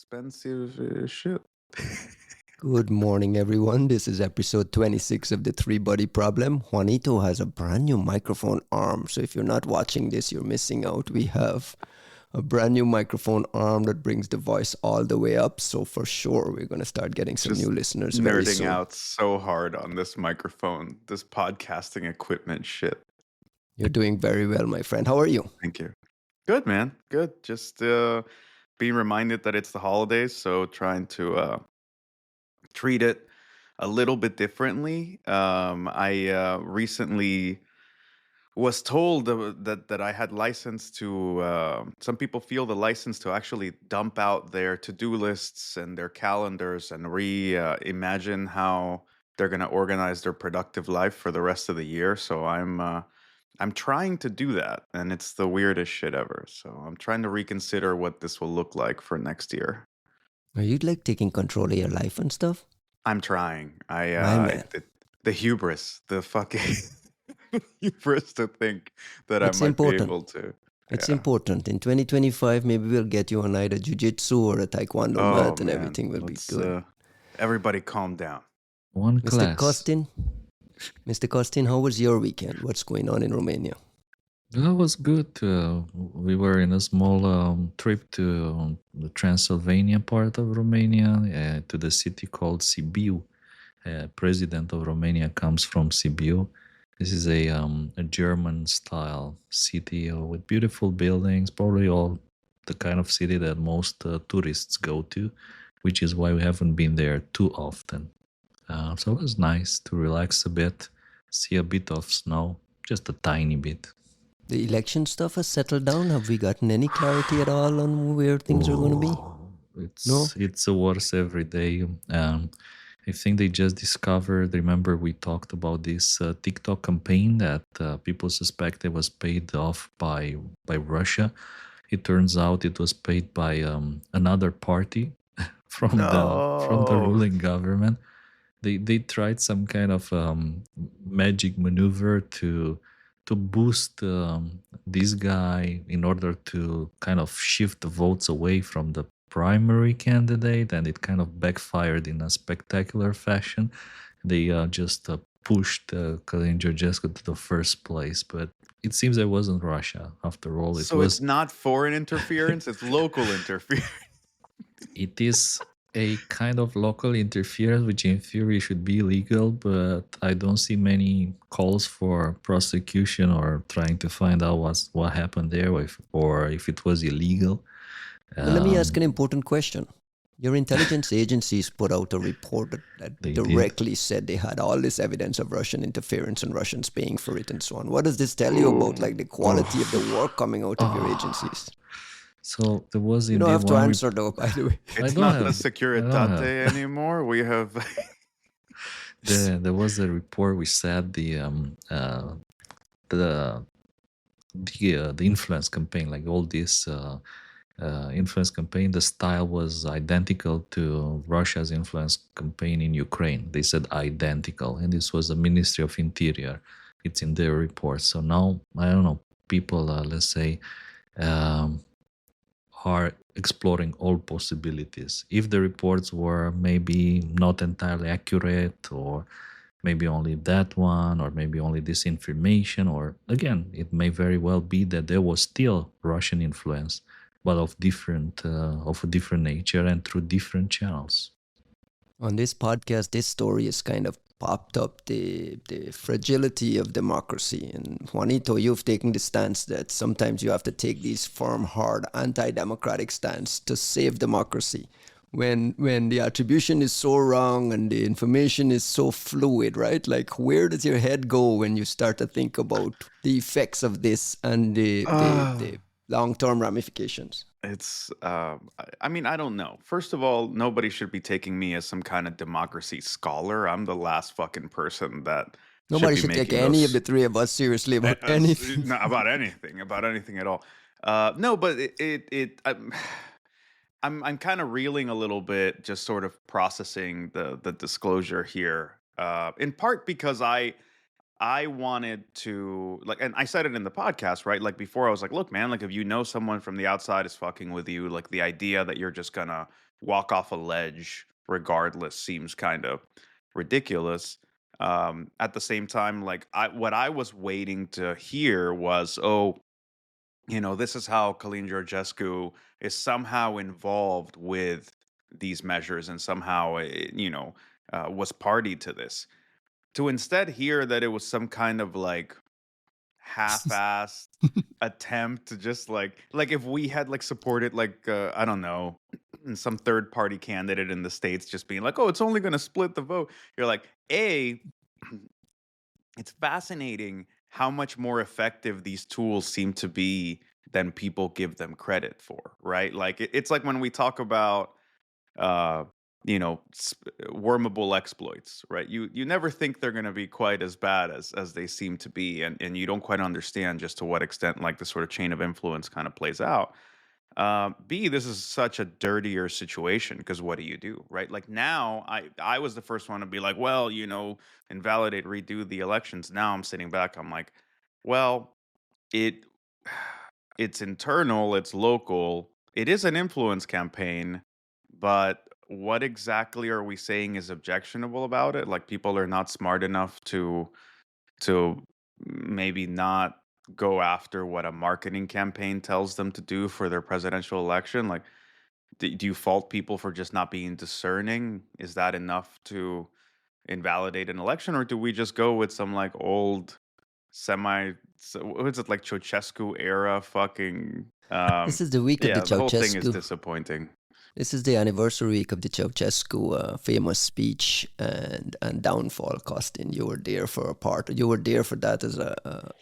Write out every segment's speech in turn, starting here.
expensive shit. Good morning, everyone. This is episode 26 of the Three Body Problem. Juanito has a brand new microphone arm. So if you're not watching this, you're missing out. We have a brand new microphone arm that brings the voice all the way up. So for sure, we're going to start getting some Just new listeners very nerding soon. out so hard on this microphone, this podcasting equipment shit. You're doing very well, my friend. How are you? Thank you. Good, man. Good. Just being reminded that it's the holidays, so trying to treat it a little bit differently. I recently was told that I had license to. Some people feel the license to actually dump out their to-do lists and their calendars and reimagine how they're going to organize their productive life for the rest of the year. So I'm trying to do that, and it's the weirdest shit ever. So I'm trying to reconsider what this will look like for next year. Are you like taking control of your life and stuff? I'm trying. My man. The hubris, the fucking hubris to think that It's I might important. be able to. It's Yeah. important. In 2025, maybe we'll get you on either jiu-jitsu or a taekwondo mat and Man. everything will be good. Everybody calm down. One Mr. class. Costin? Mr. Costin, how was your weekend? What's going on in Romania? That was good. We were in a small trip to the Transylvania part of Romania, to the city called Sibiu. President of Romania comes from Sibiu. This is a German-style city with beautiful buildings, probably all the kind of city that most tourists go to, which is why we haven't been there too often. So it was nice to relax a bit, see a bit of snow, just a tiny bit. The election stuff has settled down. Have we gotten any clarity at all on where things are going to be? It's worse every day. I think they just discovered, remember we talked about this TikTok campaign that people suspected was paid off by Russia. It turns out it was paid by another party from the ruling government. They tried some kind of magic maneuver to boost this guy in order to kind of shift the votes away from the primary candidate, and it kind of backfired in a spectacular fashion. They just pushed Călin Georgescu to the first place, but it seems it wasn't Russia after all. It's not foreign interference, it's local interference. It is a kind of local interference, which in theory should be legal, but I don't see many calls for prosecution or trying to find out what happened there, or if it was illegal. Well, let me ask an important question. Your intelligence agencies put out a report that directly said they had all this evidence of Russian interference and Russians paying for it and so on. What does this tell you about like the quality of the work coming out of your agencies? So there was you don't have to answer though, by the way. It's not the Securitate anymore. We have there was a report which said the influence campaign, like all this influence campaign, the style was identical to Russia's influence campaign in Ukraine. They said identical, and this was the Ministry of Interior. It's in their report. So now, I don't know, people, let's say, are exploring all possibilities. If the reports were maybe not entirely accurate, or maybe only that one, or maybe only this information, or again, it may very well be that there was still Russian influence, but of a different nature and through different channels. On this podcast, this story has kind of popped up the fragility of democracy. And Juanito, you've taken the stance that sometimes you have to take these firm, hard, anti-democratic stance to save democracy. When the attribution is so wrong and the information is so fluid, right? Like, where does your head go when you start to think about the effects of this and the long-term ramifications? It's, I mean, I don't know. First of all, nobody should be taking me as some kind of democracy scholar. I'm the last fucking person that nobody should take any of the three of us seriously about anything. No, about anything at all. No, but I'm kind of reeling a little bit, just sort of processing the disclosure here. In part because I wanted to like, and I said it in the podcast, right? Like before, I was like, look, man, like if you know someone from the outside is fucking with you, like the idea that you're just gonna walk off a ledge regardless seems kind of ridiculous. At the same time, like what I was waiting to hear was, oh, this is how Kalin Georgescu is somehow involved with these measures and somehow, was party to this. To instead hear that it was some kind of like half-assed attempt to just like if we had like supported like I don't know, some third party candidate in the states just being like, oh, it's only going to split the vote. You're like, a it's fascinating how much more effective these tools seem to be than people give them credit for, right? Like it's like when we talk about uh wormable exploits, right? You never think they're going to be quite as bad as they seem to be, and you don't quite understand just to what extent like the sort of chain of influence kind of plays out. B, this is such a dirtier situation because what do, right? Like now, I was the first one to be like, well, invalidate, redo the elections. Now I'm sitting back, I'm like, well, it it's internal, it's local, it is an influence campaign, but what exactly are we saying is objectionable about it? Like people are not smart enough to maybe not go after what a marketing campaign tells them to do for their presidential election. Like do you fault people for just not being discerning? Is that enough to invalidate an election, or do we just go with some like old what is it, like Ceausescu era fucking This is the week of the yeah, the whole thing is Ceausescu. disappointing. This is the anniversary week of the Ceausescu famous speech and downfall. Costin, you were there for a part. You were there for that as I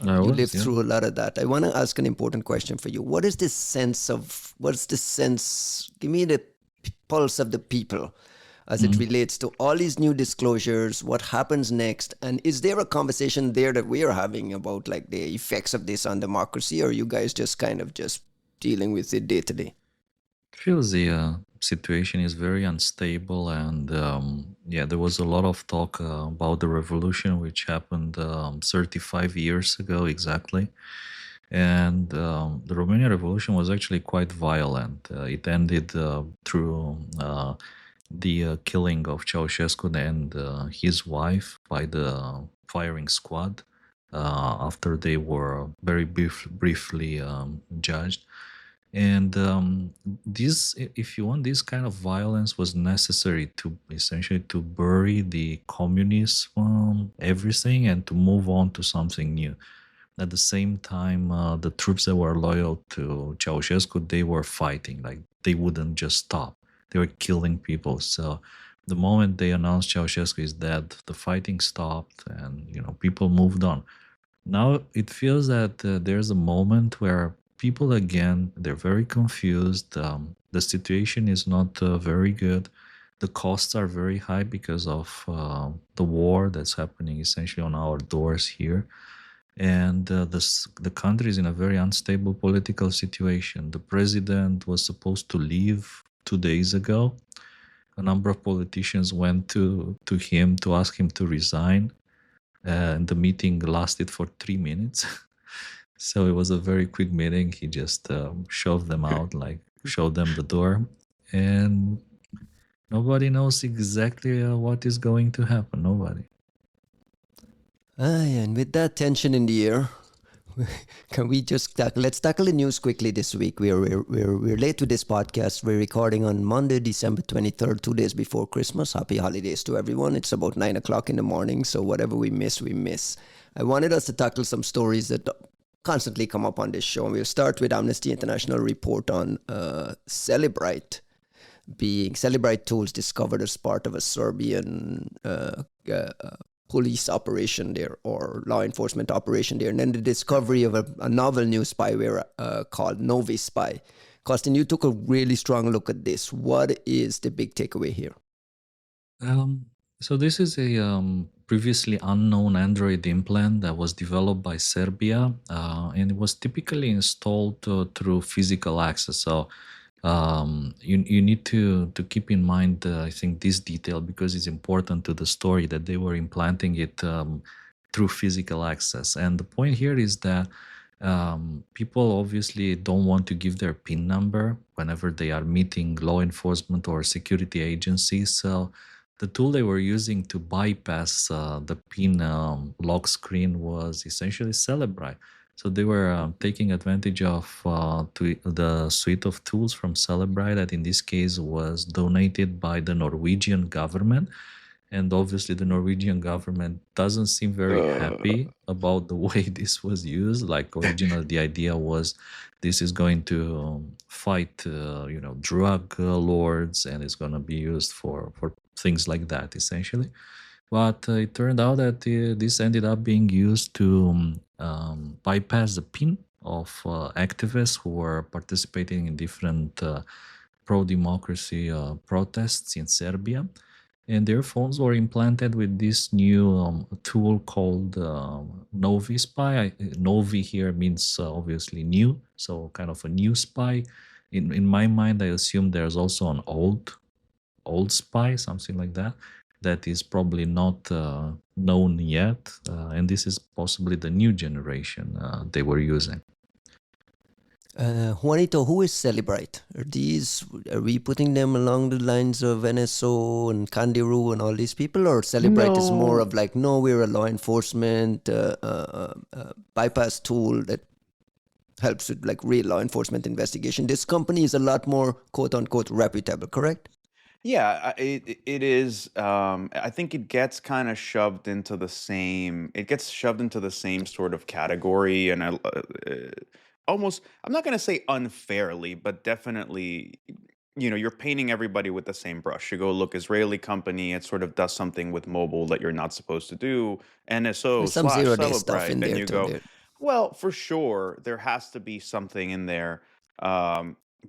you was, lived yeah. through a lot of that. I want to ask an important question for you. What is this sense of? What's the sense? Give me the pulse of the people as it relates to all these new disclosures. What happens next? And is there a conversation there that we are having about like the effects of this on democracy, or are you guys just kind of just dealing with it day to day? Feels the situation is very unstable, and yeah, there was a lot of talk about the revolution which happened 35 years ago exactly. And the Romanian Revolution was actually quite violent. It ended through the killing of Ceausescu and his wife by the firing squad after they were very briefly judged. And this, if you want, this kind of violence was necessary to essentially to bury the communism, everything, and to move on to something new. At the same time, the troops that were loyal to Ceausescu, they were fighting. Like they wouldn't just stop. They were killing people. So the moment they announced Ceausescu is dead, the fighting stopped, and people moved on. Now it feels that there's a moment where people again they're very confused. The situation is not very good. The costs are very high because of the war that's happening essentially on our doors here, and the country is in a very unstable political situation. The president was supposed to leave 2 days ago. A number of politicians went to him to ask him to resign, and the meeting lasted for 3 minutes. So it was a very quick meeting. He just shoved them out, like showed them the door, and nobody knows exactly what is going to happen. Nobody. And with that tension in the air, can we just let's tackle the news quickly this week. We're late to this podcast. We're recording on Monday, December 23rd, 2 days before Christmas. Happy holidays to everyone. It's about 9 o'clock in the morning, so whatever we miss, we miss. I wanted us to tackle some stories that constantly come up on this show. And we'll start with Amnesty International report on Cellebrite tools discovered as part of a Serbian police operation there, or law enforcement operation there, and then the discovery of a novel new spyware called NoviSpy. Costin, you took a really strong look at this. What is the big takeaway here? So this is a previously unknown Android implant that was developed by Serbia, and it was typically installed through physical access. So you need to keep in mind, I think, this detail because it's important to the story that they were implanting it through physical access. And the point here is that people obviously don't want to give their PIN number whenever they are meeting law enforcement or security agencies. So the tool they were using to bypass the PIN lock screen was essentially Cellebrite. So they were taking advantage of the suite of tools from Cellebrite that in this case was donated by the Norwegian government. And obviously the Norwegian government doesn't seem very happy about the way this was used. Like originally the idea was this is going to fight drug lords, and it's going to be used for things like that essentially. But it turned out that this ended up being used to bypass the PIN of activists who were participating in different pro-democracy protests in Serbia. And their phones were implanted with this new tool called NoviSpy. Novi here means obviously new, so kind of a new spy. In my mind, I assume there's also an old spy, something like that, that is probably not known yet. And this is possibly the new generation they were using. Juanito, who is Cellebrite? Are we putting them along the lines of NSO and Kandiru and all these people, or Cellebrite is more of like, no, we're a law enforcement bypass tool that helps with like real law enforcement investigation? This company is a lot more quote unquote reputable, correct? Yeah, it is. I think it gets kind of shoved into the same. It gets shoved into the same sort of category, and almost. I'm not going to say unfairly, but definitely, you're painting everybody with the same brush. You go look, Israeli company, it sort of does something with mobile that you're not supposed to do. NSO There's some slash zero-day stuff Cellebrite, in and there you too. go, well, for sure, there has to be something in there.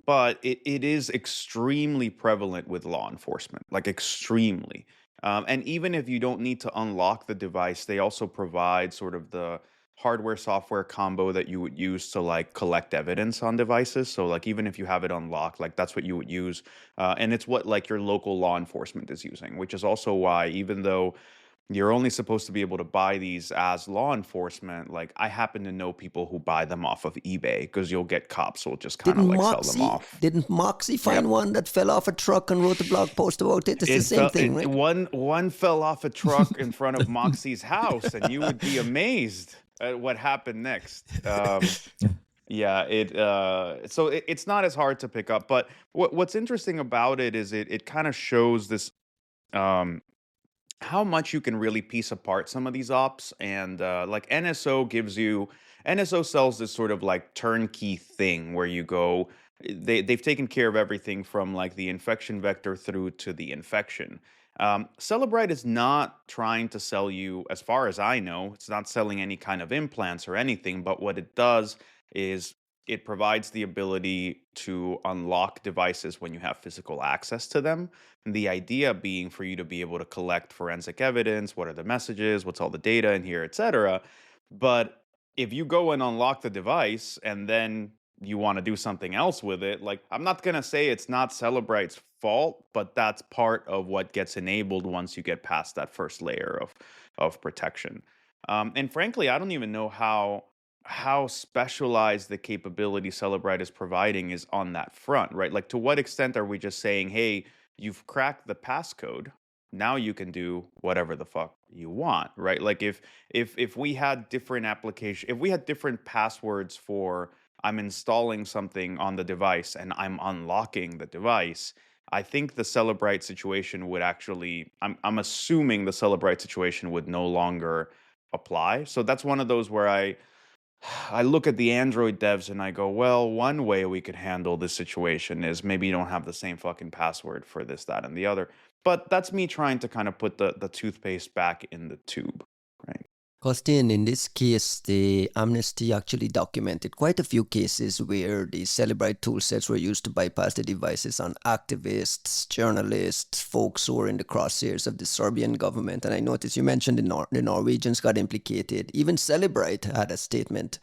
But it is extremely prevalent with law enforcement, like extremely. And even if you don't need to unlock the device, they also provide sort of the hardware software combo that you would use to like collect evidence on devices. So like even if you have it unlocked, like that's what you would use. And it's what like your local law enforcement is using, which is also why even though you're only supposed to be able to buy these as law enforcement. Like I happen to know people who buy them off of eBay because you'll get cops who'll just kind of like sell them off. Didn't Moxie find Yep. one that fell off a truck and wrote a blog post about it? It's the It same fell. thing, right? One fell off a truck in front of Moxie's house, and you would be amazed at what happened next. Yeah, it's not as hard to pick up. But what's interesting about it is it kind of shows this. How much you can really piece apart some of these ops, and like NSO sells this sort of like turnkey thing where you go, they've taken care of everything from like the infection vector through to the infection. Cellebrite is not trying to sell you, as far as I know, it's not selling any kind of implants or anything, but what it does is it provides the ability to unlock devices when you have physical access to them. And the idea being for you to be able to collect forensic evidence, what are the messages, what's all the data in here, etc. But if you go and unlock the device and then you want to do something else with it, like I'm not going to say it's not Cellebrite's fault, but that's part of what gets enabled once you get past that first layer of protection. And frankly, I don't even know how specialized the capability Cellebrite is providing is on that front, right? Like, to what extent are we just saying, hey, you've cracked the passcode, now you can do whatever the fuck you want, right? Like, if we had different if we had different passwords for I'm installing something on the device and I'm unlocking the device, I think the Cellebrite situation would actually, I'm assuming the Cellebrite situation would no longer apply. So that's one of those where I look at the Android devs and I go, well, one way we could handle this situation is maybe you don't have the same fucking password for this, that, and the other. But that's me trying to kind of put the toothpaste back in the tube, right? Costin, in this case, the Amnesty actually documented quite a few cases where the Cellebrite toolsets were used to bypass the devices on activists, journalists, folks who were in the crosshairs of the Serbian government. And I noticed you mentioned the Norwegians got implicated. Even Cellebrite had a statement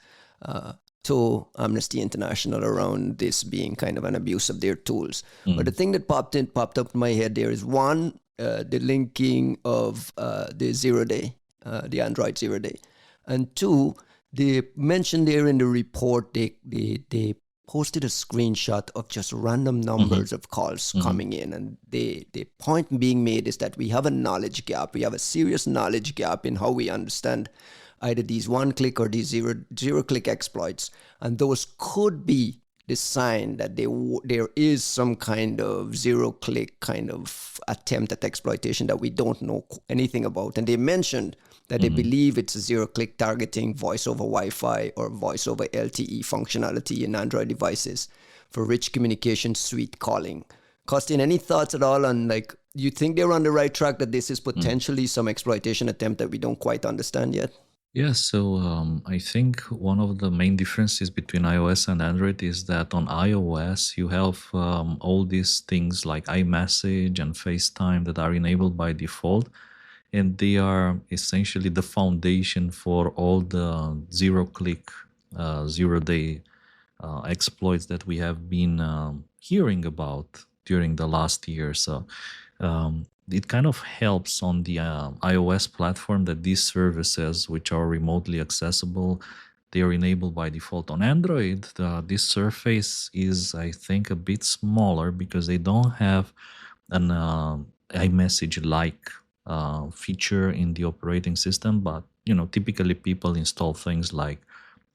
to Amnesty International around this being kind of an abuse of their tools. But the thing that popped up in my head there is one, the linking of the 0 day the Android 0-day. And two, they mentioned there in the report, they posted a screenshot of just random numbers of calls coming in. And the point being made is that we have a knowledge gap. We have a serious knowledge gap in how we understand either these one-click or these zero-click exploits. And those could be the sign that there is some kind of zero-click kind of attempt at exploitation that we don't know anything about. And they mentioned that they believe it's a zero-click targeting voice over Wi-Fi or voice over LTE functionality in Android devices for rich communication suite calling. Costin, any thoughts at all on, like, you think they're on the right track, that this is potentially some exploitation attempt that we don't quite understand yet? Yeah, so I think one of the main differences between iOS and Android is that on iOS you have all these things like iMessage and FaceTime that are enabled by default, and they are essentially the foundation for all the zero-click, zero-day exploits that we have been hearing about during the last year. So it kind of helps on the iOS platform that these services, which are remotely accessible, they are enabled by default. On Android, this surface is, I think, a bit smaller because they don't have an iMessage-like feature in the operating system. But typically people install things like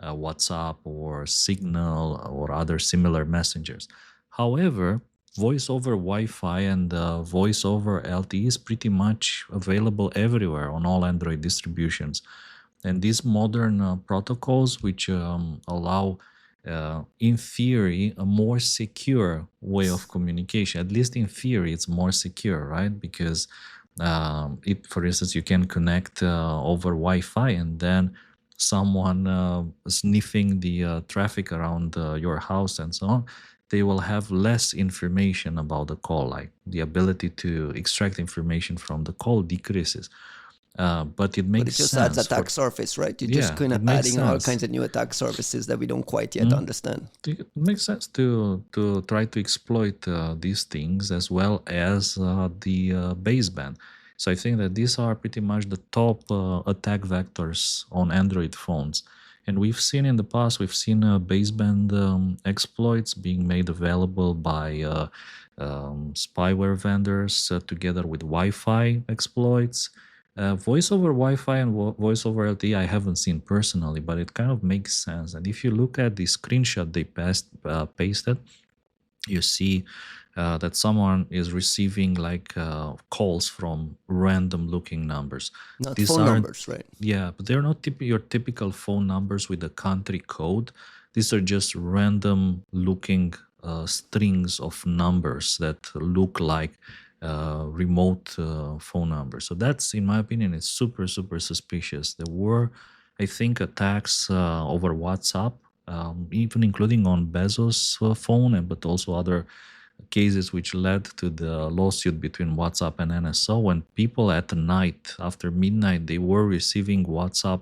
WhatsApp or Signal or other similar messengers. However, voice over Wi-Fi and voice over LTE is pretty much available everywhere on all Android distributions. And these modern protocols, which allow, in theory, a more secure way of communication, at least in theory, it's more secure, right? Because for instance, you can connect over Wi-Fi and then someone sniffing the traffic around your house and so on, they will have less information about the call, like the ability to extract information from the call decreases. But it But makes it just adds sense attack surface, right? You're just yeah, kind it of makes adding all sense. kinds of new attack surfaces that we don't quite yet understand. It makes sense to try to exploit these things as well as the baseband. So I think that these are pretty much the top attack vectors on Android phones. And we've seen in the past, baseband exploits being made available by spyware vendors together with Wi-Fi exploits. Voice over Wi-Fi and voice over LTE, I haven't seen personally, but it kind of makes sense. And if you look at the screenshot they pasted, you see that someone is receiving like calls from random-looking numbers. Not These phone aren't, numbers, right? yeah, but they're not your typical phone numbers with a country code. These are just random-looking strings of numbers that look like remote phone numbers. So that's, in my opinion, it's super, super suspicious. There were, I think, attacks over WhatsApp, even including on Bezos' phone, but also other cases which led to the lawsuit between WhatsApp and NSO, when people at night, after midnight, they were receiving WhatsApp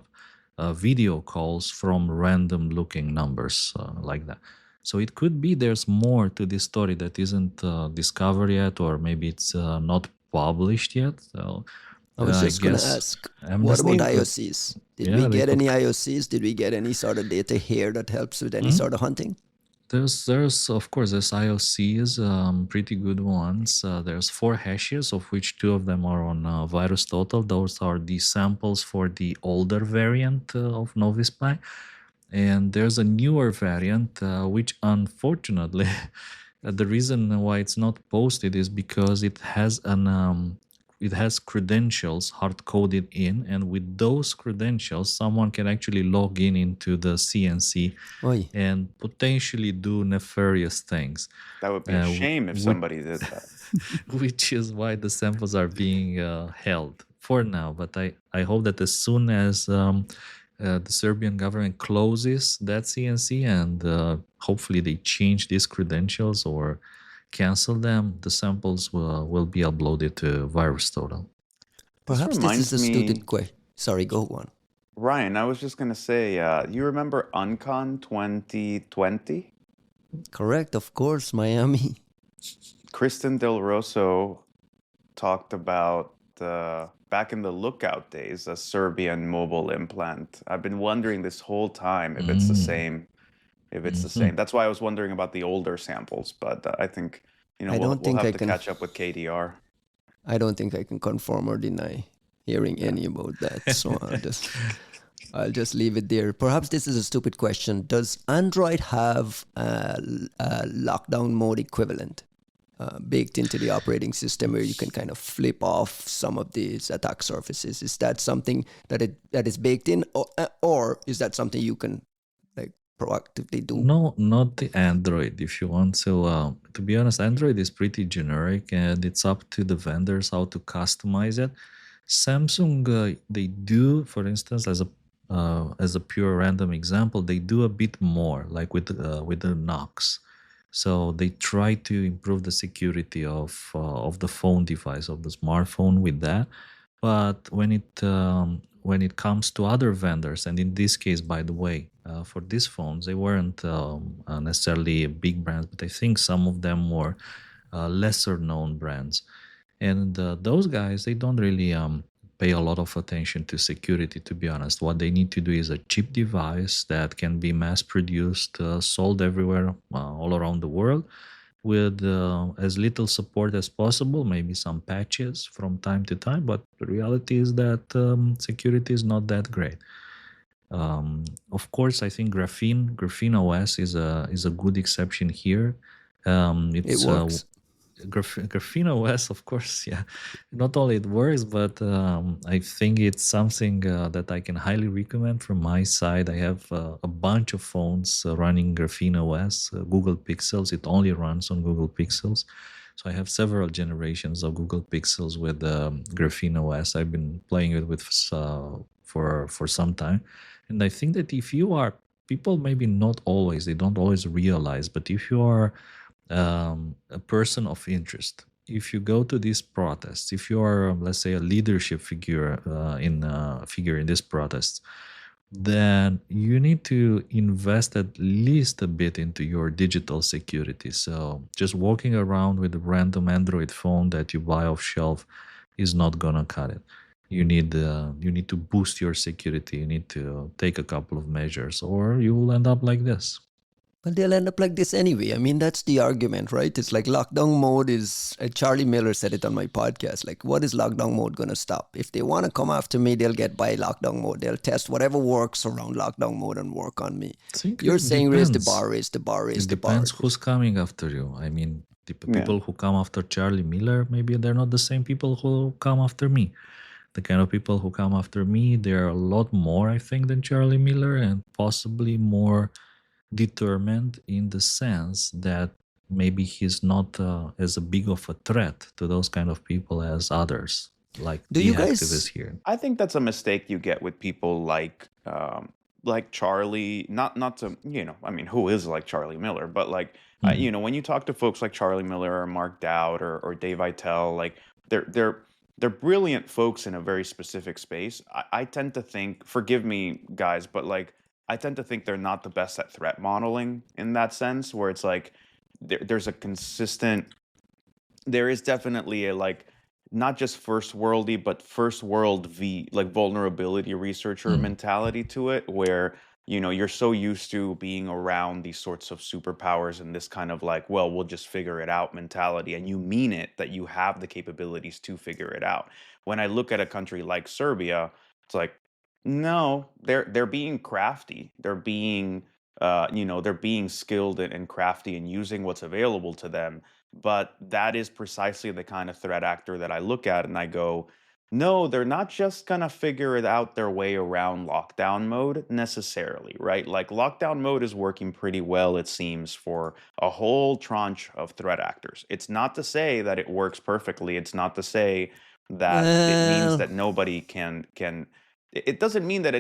video calls from random looking numbers like that. So it could be there's more to this story that isn't discovered yet, or maybe it's not published yet. So I was I just going to guess ask, what Amnesty about could, IOCs? Did yeah, we they get could. any IOCs? Did we get any sort of data here that helps with any sort of hunting? There's of course there's IOCs, pretty good ones. There's 4 hashes, of which 2 of them are on VirusTotal. Those are the samples for the older variant of NoviSpy, and there's a newer variant, which unfortunately, the reason why it's not posted is because it has credentials hard coded in, and with those credentials, someone can actually log in into the CNC Oy. and potentially do nefarious things. That would be a shame if Which, somebody did that. which is why the samples are being held for now. But I hope that as soon as the Serbian government closes that CNC and hopefully they change these credentials or cancel them, the samples will be uploaded to VirusTotal. This Perhaps this is reminds a me, student question. Sorry, go on. Ryan, I was just going to say, you remember Uncon 2020? Correct, of course, Miami. Kristen Del Rosso talked about back in the Lookout days, a Serbian mobile implant. I've been wondering this whole time if it's the Mm, same. If it's the same, mhm. that's why I was wondering about the older samples. But I think I we'll don't think have I to can. catch up with KDR. I don't think I can confirm or deny hearing Yeah. any about that. So I'll just leave it there. Perhaps this is a stupid question. Does Android have a lockdown mode equivalent baked into the operating system where you can kind of flip off some of these attack surfaces? Is that something that is baked in, or is that something you can like proactively do? No, not the Android. If you want to be honest, Android is pretty generic, and it's up to the vendors how to customize it. Samsung, they do, for instance, as a pure random example, they do a bit more, like with the Knox. So they try to improve the security of the phone device, of the smartphone with that. But when it comes to other vendors, and in this case, by the way, for these phones, they weren't necessarily big brands, but I think some of them were lesser known brands. And those guys, they don't really pay a lot of attention to security, to be honest. What they need to do is a cheap device that can be mass produced, sold everywhere, all around the world, with as little support as possible, maybe some patches from time to time. But the reality is that security is not that great. Of course, I think Graphene OS is a good exception here. It It's works. Graphene OS, of course, yeah. Not only it works, but I think it's something that I can highly recommend from my side. I have a bunch of phones running Graphene OS, Google Pixels. It only runs on Google Pixels. So I have several generations of Google Pixels with Graphene OS. I've been playing it with for some time, and I think that if you are people, maybe not always, they don't always realize, but if you are a person of interest, if you go to these protests, if you are, let's say, a leadership figure in these protests, then you need to invest at least a bit into your digital security. So just walking around with a random Android phone that you buy off shelf is not gonna cut it. You need to boost your security. You need to take a couple of measures, or you will end up like this. But they'll end up like this anyway. I mean, that's the argument, right? It's like lockdown mode is. Charlie Miller said it on my podcast. Like, what is lockdown mode going to stop? If they want to come after me, they'll get by lockdown mode. They'll test whatever works around lockdown mode and work on me. I think You're it saying raise the depends. bar, raise the bar, raise It the bar. depends who's coming after you. I mean, the Yeah. people who come after Charlie Miller, maybe they're not the same people who come after me. The kind of people who come after me, they're a lot more, I think, than Charlie Miller, and possibly more determined, in the sense that maybe he's not as a big of a threat to those kind of people as others, like Do the you activists guys? here. I think that's a mistake you get with people like Charlie. Not to I mean, who is like Charlie Miller? But like Hmm. when you talk to folks like Charlie Miller or Mark Dowd or Dave Eitel, like they're they're they're brilliant folks in a very specific space. I tend to think, forgive me, guys, but like I tend to think they're not the best at threat modeling in that sense, where it's like there's a consistent there is definitely a like not just first worldy but first world like vulnerability researcher Hmm. mentality to it, where you're so used to being around these sorts of superpowers and this kind of like, well, we'll just figure it out mentality, and you mean it that you have the capabilities to figure it out. When I look at a country like Serbia, it's like, no, they're being crafty, they're being skilled and crafty and using what's available to them. But that is precisely the kind of threat actor that I look at and I go, no, they're not just going to figure it out their way around lockdown mode necessarily, right? Like lockdown mode is working pretty well, it seems, for a whole tranche of threat actors. It's not to say that it works perfectly. It's not to say that it means Well, that nobody can it doesn't mean that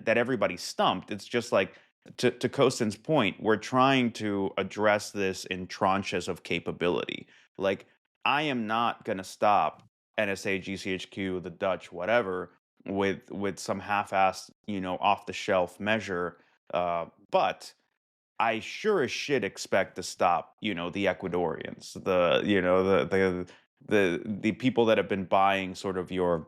that everybody's stumped. It's just like, to Kostin's point, we're trying to address this in tranches of capability. Like, I am not going to stop NSA, GCHQ, the Dutch, whatever, with some half-assed, off the shelf measure. But I sure as shit expect to stop, the Ecuadorians, the people that have been buying sort of your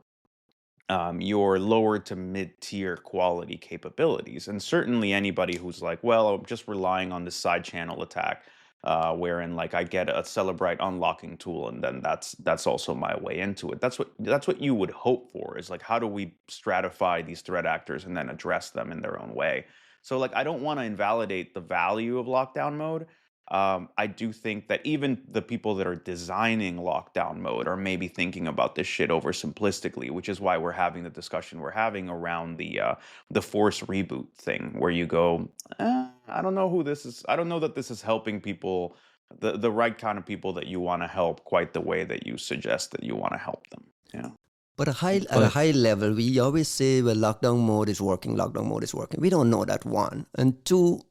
your lower to mid-tier quality capabilities. And certainly anybody who's like, well, I'm just relying on this side channel attack, wherein like I get a Cellebrite unlocking tool, and then that's also my way into it. That's what you would hope for, is like, how do we stratify these threat actors and then address them in their own way? So like, I don't want to invalidate the value of lockdown mode. I do think that even the people that are designing lockdown mode are maybe thinking about this shit oversimplistically, which is why we're having the discussion we're having around the force reboot thing, where you go, I don't know who this is. I don't know that this is helping people, the right kind of people that you want to help, quite the way that you suggest that you want to help them. Yeah. But at a But high level, we always say, well, lockdown mode is working, lockdown mode is working. We don't know that, one. And two,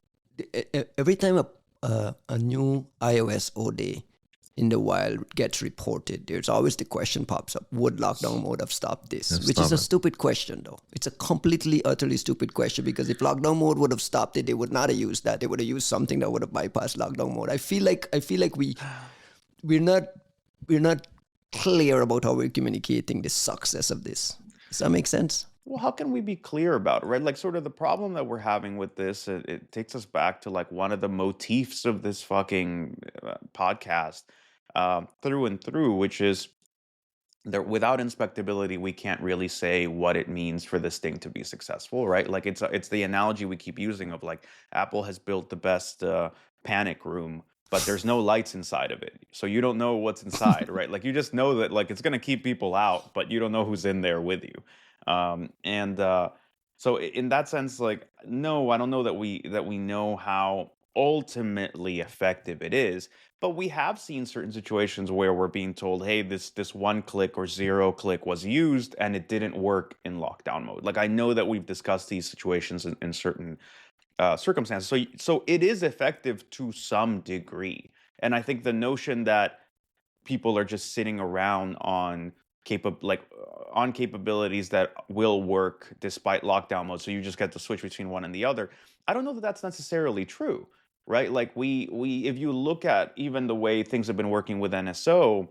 every time a new iOS OD in the wild gets reported, there's always the question pops up, would lockdown mode have stopped this? have Which is a stopped it. stupid question, though. It's a completely, utterly stupid question, because if lockdown mode would have stopped it, they would not have used that. They would have used something that would have bypassed lockdown mode. I feel like we're not clear about how we're communicating the success of this. Does that make sense? Well, how can we be clear about it, right? Like, sort of the problem that we're having with this, it takes us back to like one of the motifs of this fucking podcast, through and through, which is that without inspectability, we can't really say what it means for this thing to be successful, right? Like, it's the analogy we keep using of like, Apple has built the best panic room, but there's no lights inside of it, so you don't know what's inside, right? Like, you just know that like it's gonna keep people out, but you don't know who's in there with you. And so in that sense, like, no, I don't know that we know how ultimately effective it is, but we have seen certain situations where we're being told, hey, this one click or zero click was used and it didn't work in lockdown mode. Like, I know that we've discussed these situations in certain circumstances. So it is effective to some degree. And I think the notion that people are just sitting around on on capabilities that will work despite lockdown mode, so you just get to switch between one and the other, I don't know that that's necessarily true, right? Like, we if you look at even the way things have been working with NSO,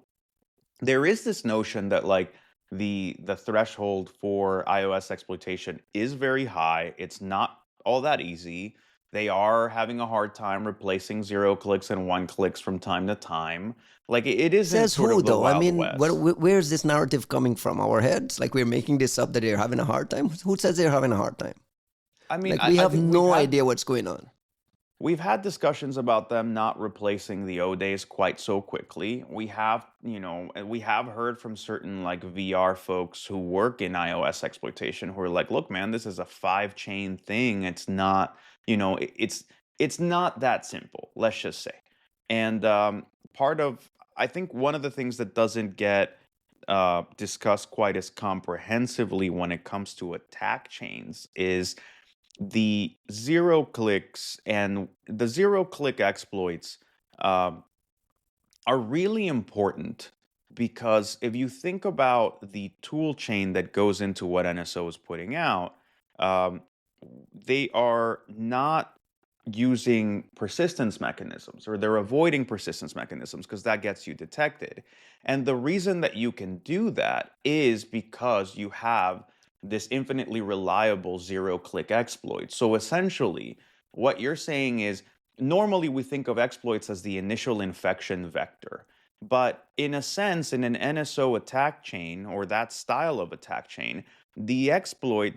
there is this notion that like the threshold for iOS exploitation is very high. It's not all that easy. They are having a hard time replacing zero clicks and one clicks from time to time. Like, it isn't Says sort who, of the though? I Wild mean, West. where's this narrative coming from? Our heads? Like, we're making this up that they're having a hard time? Who says they're having a hard time? I mean, Like, we I have think no idea what's going on. we've had discussions about them not replacing the O days quite so quickly. We have heard from certain like VR folks who work in iOS exploitation who are like, look, man, this is a 5-chain thing. It's not, it's not that simple, let's just say. And part of, I think one of the things that doesn't get discussed quite as comprehensively when it comes to attack chains is the zero clicks and the zero click exploits um, are really important, because if you think about the tool chain that goes into what NSO is putting out, um, they are not using persistence mechanisms, or they're avoiding persistence mechanisms, because that gets you detected. And the reason that you can do that is because you have this infinitely reliable zero click exploit. So essentially, what you're saying is, normally we think of exploits as the initial infection vector. But in a sense, in an NSO attack chain, or that style of attack chain, the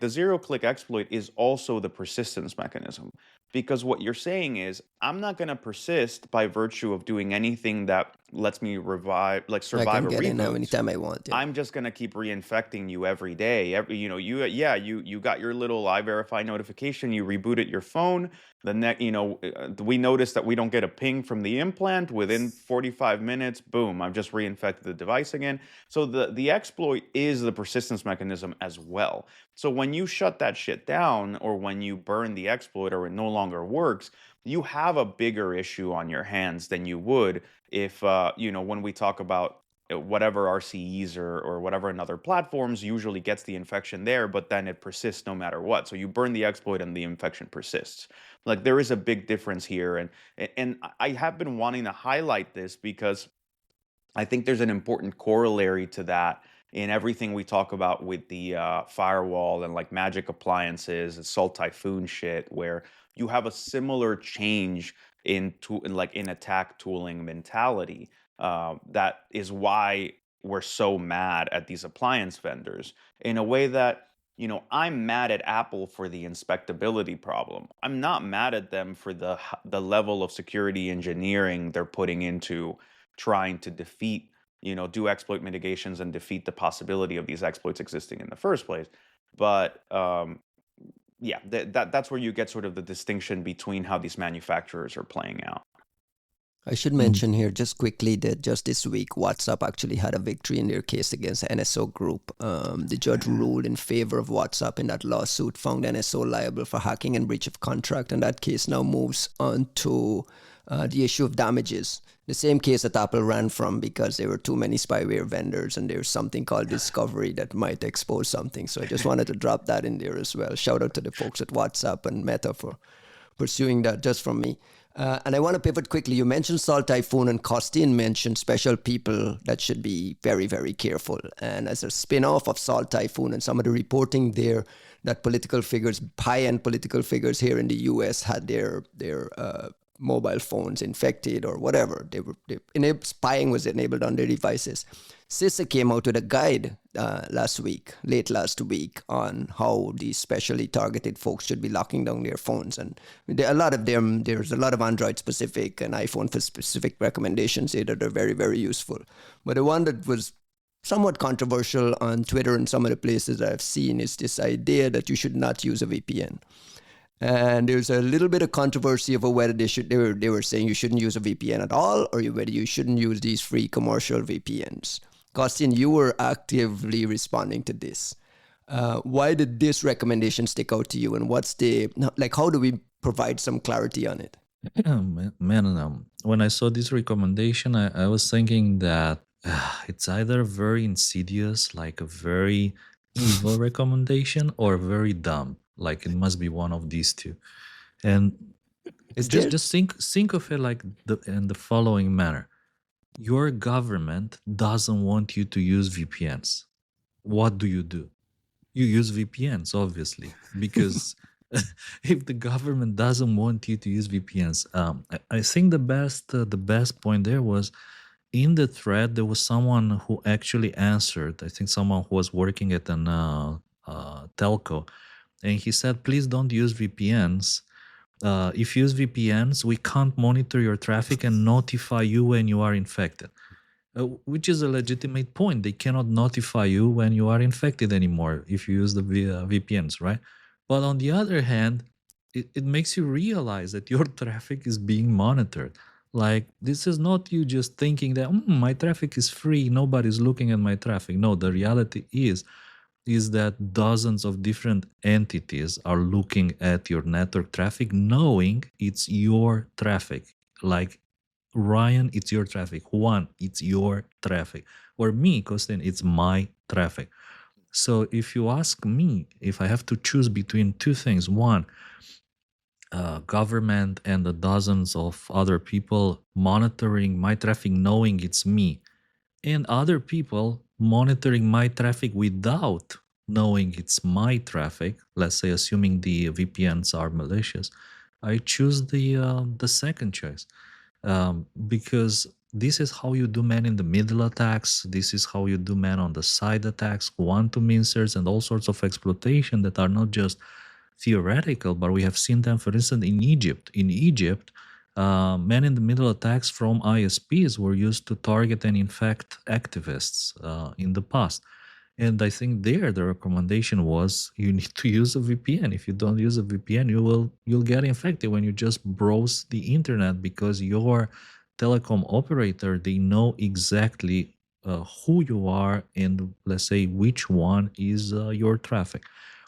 zero click exploit, is also the persistence mechanism. Because what you're saying is, I'm not going to persist by virtue of doing anything that lets me I survive can a get in now reboot. anytime I want. Yeah. I'm just gonna keep reinfecting you every day. You got your little iVerify notification. You rebooted your phone. We noticed that we don't get a ping from the implant within 45 minutes. Boom! I've just reinfected the device again. So the exploit is the persistence mechanism as well. So when you shut that shit down, or when you burn the exploit, or it no longer works, you have a bigger issue on your hands than you would if when we talk about whatever RCEs or whatever another platforms usually gets the infection there, but then it persists no matter what. So you burn the exploit and the infection persists. Like, there is a big difference here, and I have been wanting to highlight this because I think there's an important corollary to that in everything we talk about with the firewall and like magic appliances and Salt Typhoon shit, where you have a similar change in attack tooling mentality. That is why we're so mad at these appliance vendors in a way that, I'm mad at Apple for the inspectability problem. I'm not mad at them for the level of security engineering they're putting into trying to defeat, do exploit mitigations and defeat the possibility of these exploits existing in the first place. But yeah, that's where you get sort of the distinction between how these manufacturers are playing out. I should mention here just quickly that just this week, WhatsApp actually had a victory in their case against NSO Group. The judge ruled in favor of WhatsApp in that lawsuit, found NSO liable for hacking and breach of contract, and that case now moves on to the issue of damages. The same case that Apple ran from because there were too many spyware vendors and there's something called discovery that might expose something. So I just wanted to drop that in there as well. Shout out to the folks at WhatsApp and Meta for pursuing that just from me. And I want to pivot quickly. You mentioned Salt Typhoon, and Costin mentioned special people that should be very, very careful. And as a spin-off of Salt Typhoon and some of the reporting there, that political figures, high-end political figures here in the U.S. had their mobile phones infected or whatever. Spying was enabled on their devices. CISA came out with a guide late last week, on how these specially targeted folks should be locking down their phones. And a lot of them, there's a lot of Android-specific and iPhone-specific recommendations here that are very, very useful. But the one that was somewhat controversial on Twitter and some of the places that I've seen is this idea that you should not use a VPN. And there's a little bit of controversy over whether they were saying you shouldn't use a VPN at all, or whether you shouldn't use these free commercial VPNs. Costin, you were actively responding to this. Why did this recommendation stick out to you, and how do we provide some clarity on it? Man, when I saw this recommendation, I was thinking that it's either very insidious, like a very evil recommendation, or very dumb. Like it must be one of these two. And just think of it like in the following manner. Your government doesn't want you to use VPNs. What do? You use VPNs, obviously, because if the government doesn't want you to use VPNs, I think the best point there was in the thread. There was someone who actually answered. I think someone who was working at an telco, and he said, "Please don't use VPNs. If you use VPNs, we can't monitor your traffic and notify you when you are infected," which is a legitimate point. They cannot notify you when you are infected anymore if you use the VPNs, right? But on the other hand, it makes you realize that your traffic is being monitored. Like, this is not you just thinking that my traffic is free, nobody's looking at my traffic. No, the reality is that dozens of different entities are looking at your network traffic, knowing it's your traffic. Like, Ryan, it's your traffic. Juan, it's your traffic. Or me, Costin, it's my traffic. So if you ask me, if I have to choose between two things, one, government and the dozens of other people monitoring my traffic, knowing it's me, and other people monitoring my traffic without knowing it's my traffic, let's say assuming the VPNs are malicious, I choose the second choice, because this is how you do man-in-the-middle attacks. This is how you do man-on-the-side attacks, quantum inserts, and all sorts of exploitation that are not just theoretical, but we have seen them, for instance, in Egypt. In Egypt, man-in-the-middle attacks from ISPs were used to target and infect activists in the past. And I think there the recommendation was you need to use a VPN. If you don't use a VPN, you'll get infected when you just browse the internet, because your telecom operator, they know exactly who you are and, let's say, which one is your traffic.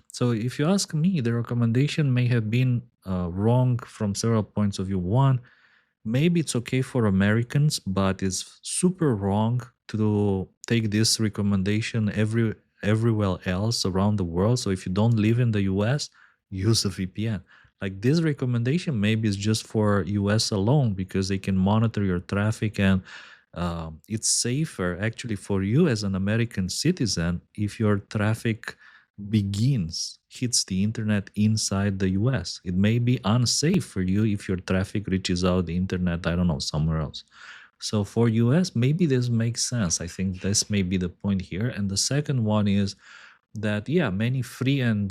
So if you ask me, the recommendation may have been wrong from several points of view. One, maybe it's okay for Americans, but it's super wrong to take this recommendation everywhere else around the world. So if you don't live in the US, use a VPN. Like, this recommendation maybe is just for US alone, because they can monitor your traffic and It's safer actually for you as an American citizen if your traffic hits the internet inside the US. It may be unsafe for you if your traffic reaches out the internet, I don't know, somewhere else. So for US, maybe this makes sense. I think this may be the point here. And the second one is that, yeah, many free and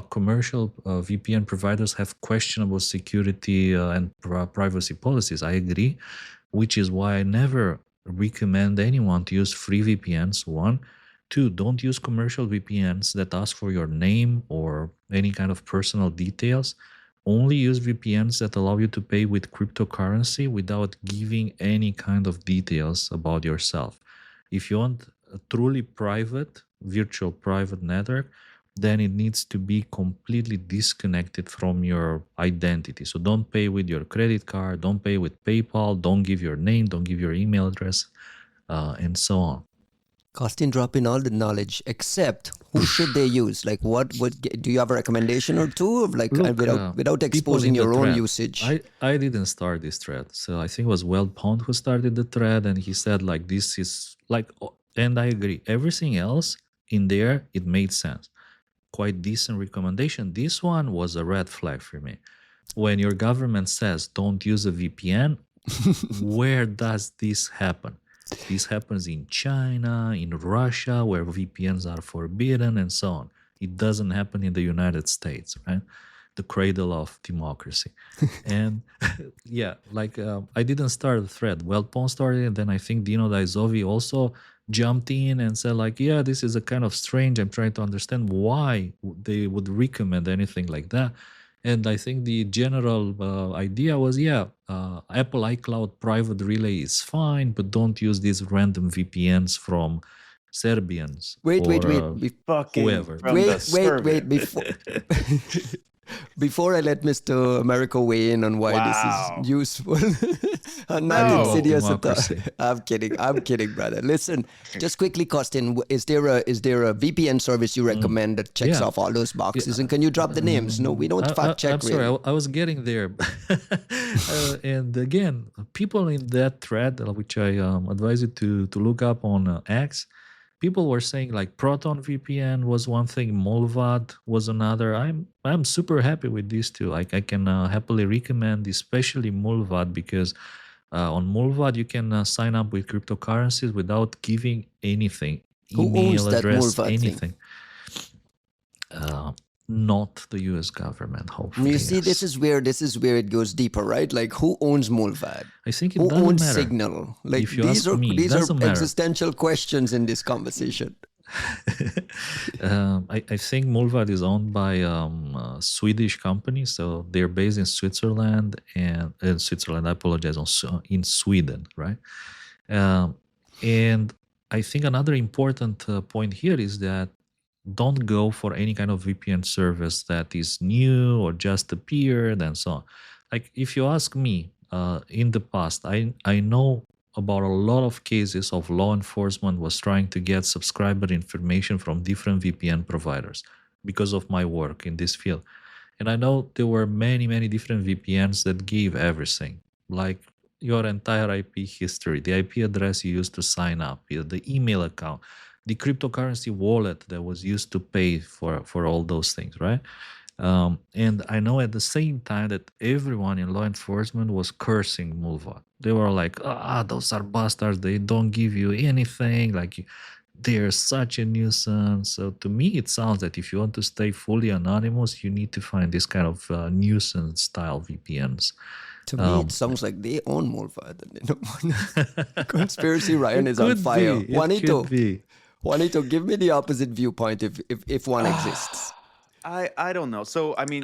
commercial VPN providers have questionable security and privacy policies. I agree, which is why I never recommend anyone to use free VPNs. One, two, don't use commercial VPNs that ask for your name or any kind of personal details. Only use VPNs that allow you to pay with cryptocurrency without giving any kind of details about yourself. If you want a truly private, virtual private network, then it needs to be completely disconnected from your identity. So don't pay with your credit card, don't pay with PayPal, don't give your name, don't give your email address, and so on. Costin drop in all the knowledge, except who should they use? Like, what do you have a recommendation or two of, like, Look, without people exposing in the your own thread. usage? I didn't start this thread, so I think it was Pond who started the thread, and he said like this is like, and I agree. Everything else in there, it made sense. Quite decent recommendation. This one was a red flag for me. When your government says don't use a VPN, where does this happen? This happens in China, in Russia, where VPNs are forbidden, and so on. It doesn't happen in the United States, right? The cradle of democracy. And yeah, like I didn't start the thread. Pond started, and then I think Dino Daizovi also jumped in and said like, yeah, this is a kind of strange. I'm trying to understand why they would recommend anything like that. And I think the general idea was, Apple iCloud private relay is fine, but don't use these random VPNs from Serbians Wait, Fucking whoever. from the Serbian. before before I let Mr. America weigh in on why this Wow. is useful and not No. insidious at all. Democracy. I'm kidding, brother. Listen, just quickly, Costin, is there a VPN service you recommend that checks Yeah. off all those boxes? And can you drop the names? No, we don't fact check. I'm sorry, Really. I was getting there. And again, people in that thread, which I advise you to look up on X, people were saying like Proton VPN was one thing, Molvad was another. I'm super happy with these two. Like I can happily recommend, especially Molvad, because on Molvad you can sign up with cryptocurrencies without giving anything, Who owns email that address, Molvad thing? anything. Not the U.S. government, hopefully. You see, this is where it goes deeper, right? Like, who owns Molvad? I think it Who doesn't owns matter. Signal? Like, If you these ask are me, it these are doesn't matter. existential questions in this conversation. I think Molvad is owned by a Swedish company, so they're based in Switzerland and in Switzerland. I apologize, in Sweden, right? And I think another important point here is that don't go for any kind of VPN service that is new or just appeared and so on. Like if you ask me, in the past, I know about a lot of cases of law enforcement was trying to get subscriber information from different VPN providers because of my work in this field. And I know there were many different VPNs that gave everything, like your entire IP history, the IP address you used to sign up, the email account, the cryptocurrency wallet that was used to pay for all those things, right? And I know at the same time that everyone in law enforcement was cursing Mulva. They were like, those are bastards. They don't give you anything. Like, they're such a nuisance. So to me, it sounds that if you want to stay fully anonymous, you need to find this kind of nuisance style VPNs. To me, it sounds like they own Molvad. Conspiracy Ryan is on fire. Juanito, give me the opposite viewpoint if one exists. I don't know. So I mean,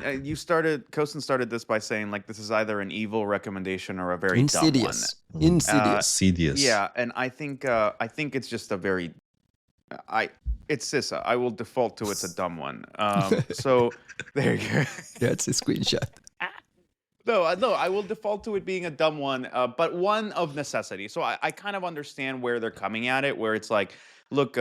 Costin started this by saying like this is either an evil recommendation or a very Insidious. dumb one. Insidious. Yeah, and I think it's just a very it's CISA. I will default to it's a dumb one. So there you go. That's a screenshot. No, I will default to it being a dumb one, but one of necessity. So I kind of understand where they're coming at it, where it's like, look,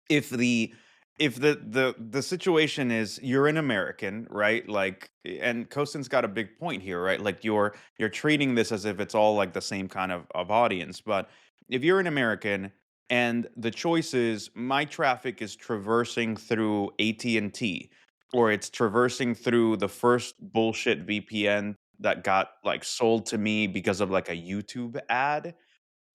if the if the situation is you're an American, right? Like, and Kostin's got a big point here, right? Like you're treating this as if it's all like the same kind of audience. But if you're an American and the choice is my traffic is traversing through AT&T, or it's traversing through the first bullshit VPN that got like sold to me because of like a YouTube ad,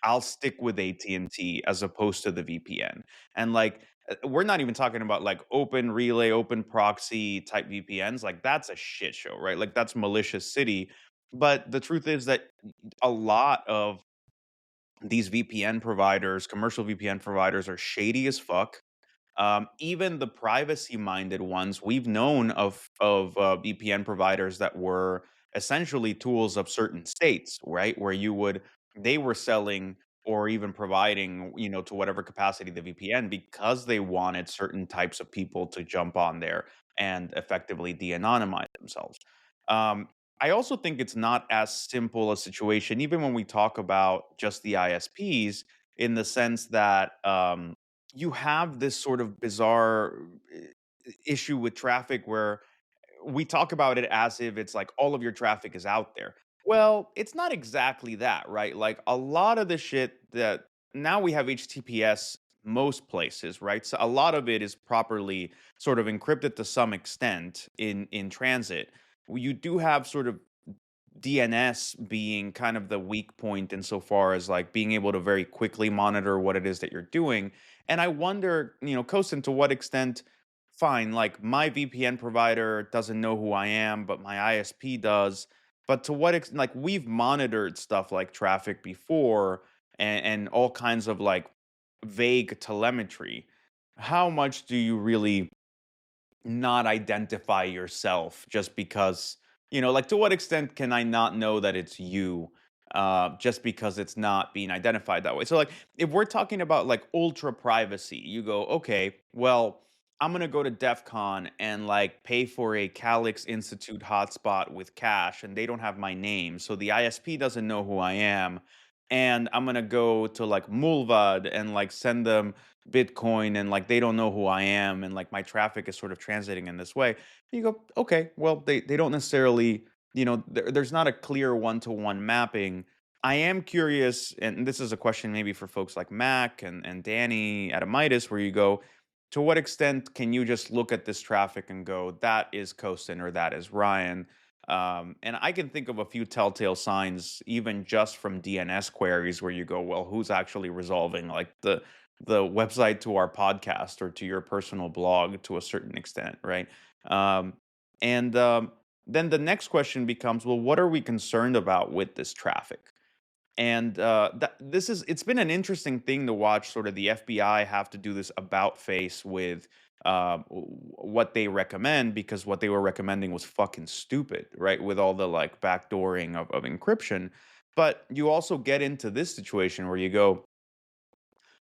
I'll stick with AT&T as opposed to the VPN. And like we're not even talking about like open relay, open proxy type VPNs. Like that's a shit show, right? Like that's malicious city. But the truth is that a lot of these VPN providers, commercial VPN providers, are shady as fuck. Even the privacy-minded ones, we've known of VPN providers that were essentially tools of certain states, right? Where you would they were selling or even providing, to whatever capacity the VPN because they wanted certain types of people to jump on there and effectively de-anonymize themselves. Um, I also think it's not as simple a situation, even when we talk about just the ISPs, in the sense that you have this sort of bizarre issue with traffic where we talk about it as if it's like all of your traffic is out there. Well, it's not exactly that, right? Like a lot of the shit that now we have HTTPS most places, right? So a lot of it is properly sort of encrypted to some extent in transit. You do have sort of DNS being kind of the weak point insofar as like being able to very quickly monitor what it is that you're doing. And I wonder, Kosin, to what extent, fine, like my VPN provider doesn't know who I am, but my ISP does. But to what extent, like we've monitored stuff like traffic before and all kinds of like vague telemetry. How much do you really not identify yourself just because, like to what extent can I not know that it's you just because it's not being identified that way? So like if we're talking about like ultra privacy, you go, okay, well, I'm gonna go to DEF CON and like pay for a Calix Institute hotspot with cash and they don't have my name. So the ISP doesn't know who I am. And I'm gonna go to like Mulvad and like send them Bitcoin and like they don't know who I am and like my traffic is sort of transiting in this way. You go, okay, well, they don't necessarily, there's not a clear one-to-one mapping. I am curious, and this is a question maybe for folks like Mac and Danny Adamitis, where you go, to what extent can you just look at this traffic and go, that is Kostin or that is Ryan? And I can think of a few telltale signs, even just from DNS queries, where you go, well, who's actually resolving like the website to our podcast or to your personal blog to a certain extent, right? Um, and then the next question becomes, well, what are we concerned about with this traffic? And it's been an interesting thing to watch sort of the FBI have to do this about face with what they recommend, because what they were recommending was fucking stupid, right? With all the like backdooring of encryption. But you also get into this situation where you go,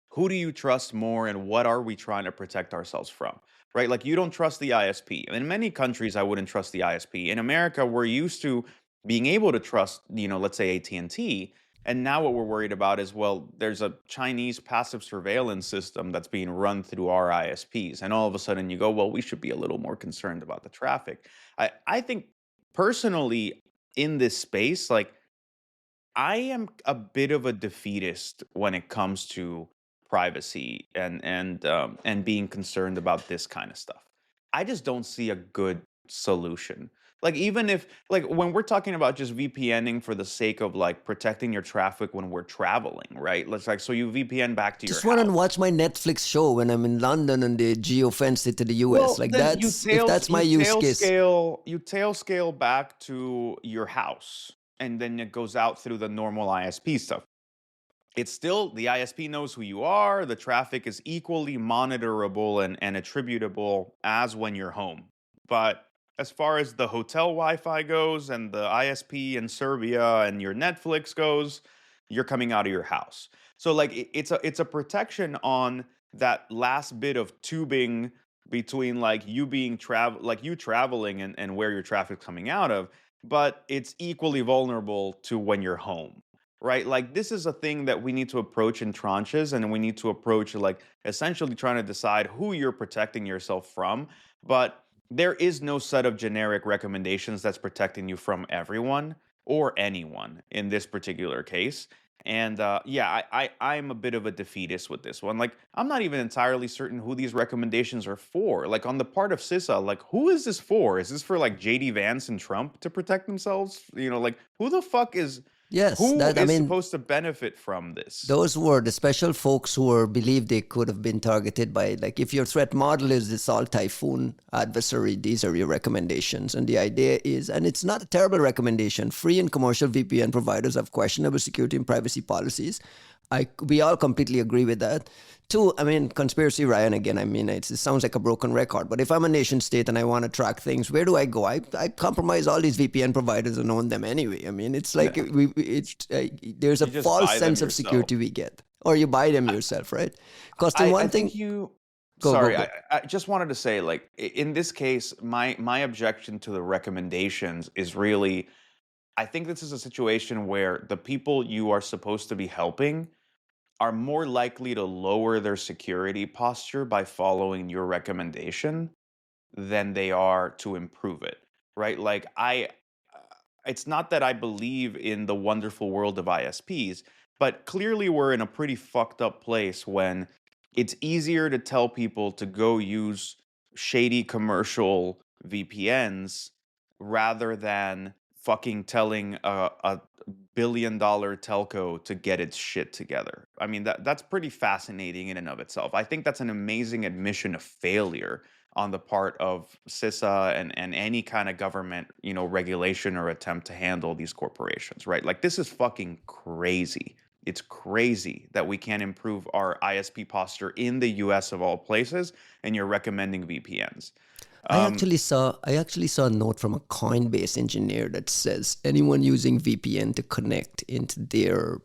who do you trust more and what are we trying to protect ourselves from, right? Like you don't trust the ISP. In many countries I wouldn't trust the ISP. In America we're used to being able to trust, let's say AT&T, and now what we're worried about is, well, there's a Chinese passive surveillance system that's being run through our ISPs, and all of a sudden you go, well, we should be a little more concerned about the traffic. I think personally in this space, like I am a bit of a defeatist when it comes to privacy and being concerned about this kind of stuff. I just don't see a good solution. Like even if like when we're talking about just VPNing for the sake of like protecting your traffic when we're traveling, right? Let's like so you VPN back to your Just want to house. watch my Netflix show when I'm in London and they geo-fenced it to the US. Well, Like then that's if that's my use case. you tail scale back to your house and then it goes out through the normal ISP stuff. It's still the ISP knows who you are. The traffic is equally monitorable and attributable as when you're home. But as far as the hotel Wi-Fi goes and the ISP in Serbia and your Netflix goes, you're coming out of your house. So like it's a protection on that last bit of tubing between like you being like you traveling and where your traffic's coming out of, but it's equally vulnerable to when you're home, right? Like this is a thing that we need to approach in tranches, and we need to approach like essentially trying to decide who you're protecting yourself from. But there is no set of generic recommendations that's protecting you from everyone or anyone in this particular case. And yeah, I'm a bit of a defeatist with this one. Like, I'm not even entirely certain who these recommendations are for. Like, on the part of CISA, like, who is this for? Is this for like JD Vance and Trump to protect themselves? You know, like, who the fuck is Yes, who that I is mean, supposed to benefit from this? those were the special folks who were believed they could have been targeted by, like, if your threat model is this all typhoon adversary, these are your recommendations. And the idea is, and it's not a terrible recommendation, free and commercial VPN providers have questionable security and privacy policies. We all completely agree with that. Two, I mean, conspiracy, Ryan, again, I mean, it sounds like a broken record, but if I'm a nation state and I want to track things, where do I go? I compromise all these VPN providers and own them anyway. I mean, it's like there's a You just false buy them sense of yourself. security we get, or you buy them yourself, right? Costin, one I thing, think you. go, go, Sorry, go. I just wanted to say, like, in this case, my objection to the recommendations is really, I think this is a situation where the people you are supposed to be helping are more likely to lower their security posture by following your recommendation than they are to improve it, right? Like it's not that I believe in the wonderful world of ISPs, but clearly we're in a pretty fucked up place when it's easier to tell people to go use shady commercial VPNs rather than fucking telling a billion-dollar telco to get its shit together. I mean, that's pretty fascinating in and of itself. I think that's an amazing admission of failure on the part of CISA and any kind of government, you know, regulation or attempt to handle these corporations, right? Like this is fucking crazy. It's crazy that we can't improve our ISP posture in the US of all places, and you're recommending VPNs. Um, I actually saw a note from a Coinbase engineer that says anyone using VPN to connect into their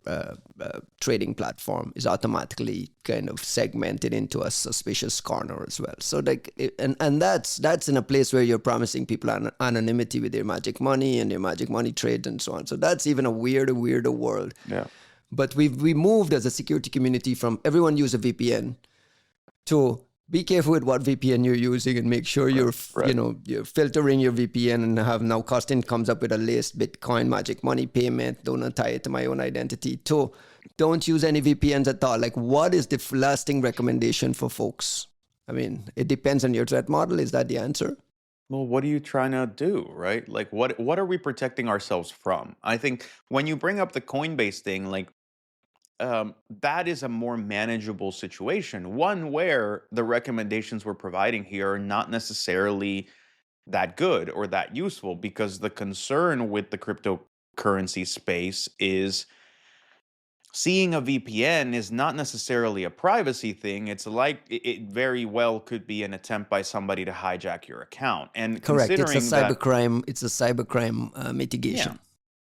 trading platform is automatically kind of segmented into a suspicious corner as well. So like, and that's in a place where you're promising people anonymity with their magic money and their magic money trades and so on. So that's even a weirder world. yeah. But we moved as a security community from everyone use a VPN to be careful with what VPN you're using and make sure you're right. you're filtering your VPN, and have now Costin comes up with a list: Bitcoin, magic money payment, don't tie it to my own identity. Two, don't use any VPNs at all. Like, what is the lasting recommendation for folks? I mean, it depends on your threat model. Is that the answer? Well, what are you trying to do, right? Like what are we protecting ourselves from? I think when you bring up the Coinbase thing, like that is a more manageable situation. One where the recommendations we're providing here are not necessarily that good or that useful, because the concern with the cryptocurrency space is seeing a VPN is not necessarily a privacy thing. It's like it very well could be an attempt by somebody to hijack your account. And Correct. It's a considering that, cybercrime. It's a cybercrime yeah, mitigation.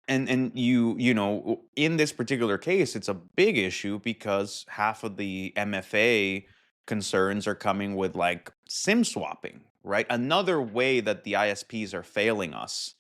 and you know, in this particular case, it's a big issue because half of the MFA concerns are coming with like SIM swapping, right? Another way that the ISPs are failing us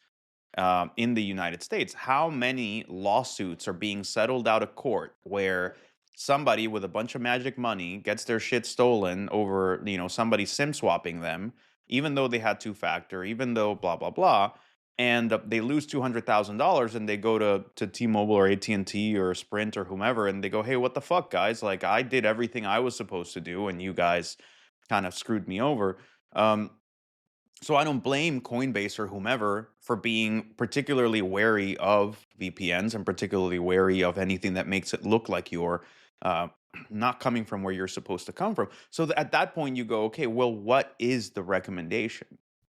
in the United States. How many lawsuits are being settled out of court where somebody with a bunch of magic money gets their shit stolen over, you know, somebody SIM swapping them, even though they had two-factor, even though blah blah blah, and they lose $200,000, and they go to T-Mobile or AT&T or Sprint or whomever, and they go, "Hey, what the fuck, guys? Like, I did everything I was supposed to do, and you guys kind of screwed me over." So I don't blame Coinbase or whomever for being particularly wary of VPNs and particularly wary of anything that makes it look like you're uh, not coming from where you're supposed to come from. So at that point, you go, okay, well, what is the recommendation,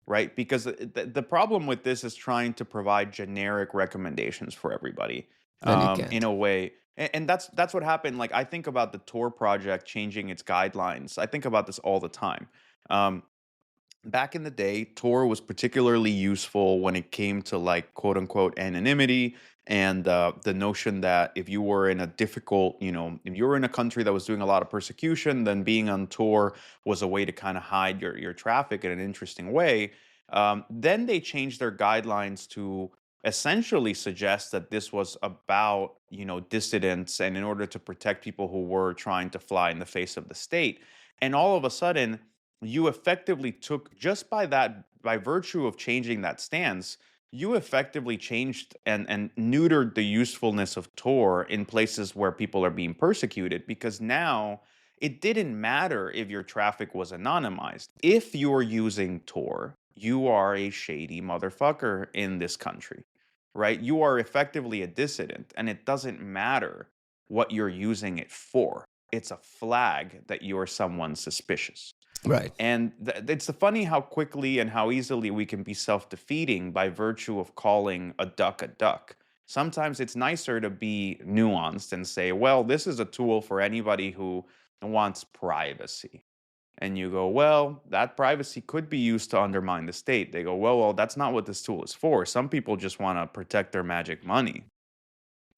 right? Because the problem with this is trying to provide generic recommendations for everybody And you in can't. a way. And that's what happened. Like, I think about the Tor project changing its guidelines. I think about this all the time. Um, Back in the day, Tor was particularly useful when it came to like quote unquote anonymity, and the notion that if you were in a difficult, you know, if you were in a country that was doing a lot of persecution, then being on Tor was a way to kind of hide your traffic in an interesting way. Then they changed their guidelines to essentially suggests that this was about, dissidents, and in order to protect people who were trying to fly in the face of the state. And all of a sudden, you effectively took, just by virtue of changing that stance, you effectively changed and neutered the usefulness of Tor in places where people are being persecuted, because now it didn't matter if your traffic was anonymized. If you're using Tor, you are a shady motherfucker in this country, right? You are effectively a dissident, and it doesn't matter what you're using it for. It's a flag that you're someone suspicious. Right. And it's funny how quickly and how easily we can be self-defeating by virtue of calling a duck a duck. Sometimes it's nicer to be nuanced and say, well, this is a tool for anybody who wants privacy. And you go, well, that privacy could be used to undermine the state. They go, well, that's not what this tool is for. Some people just want to protect their magic money.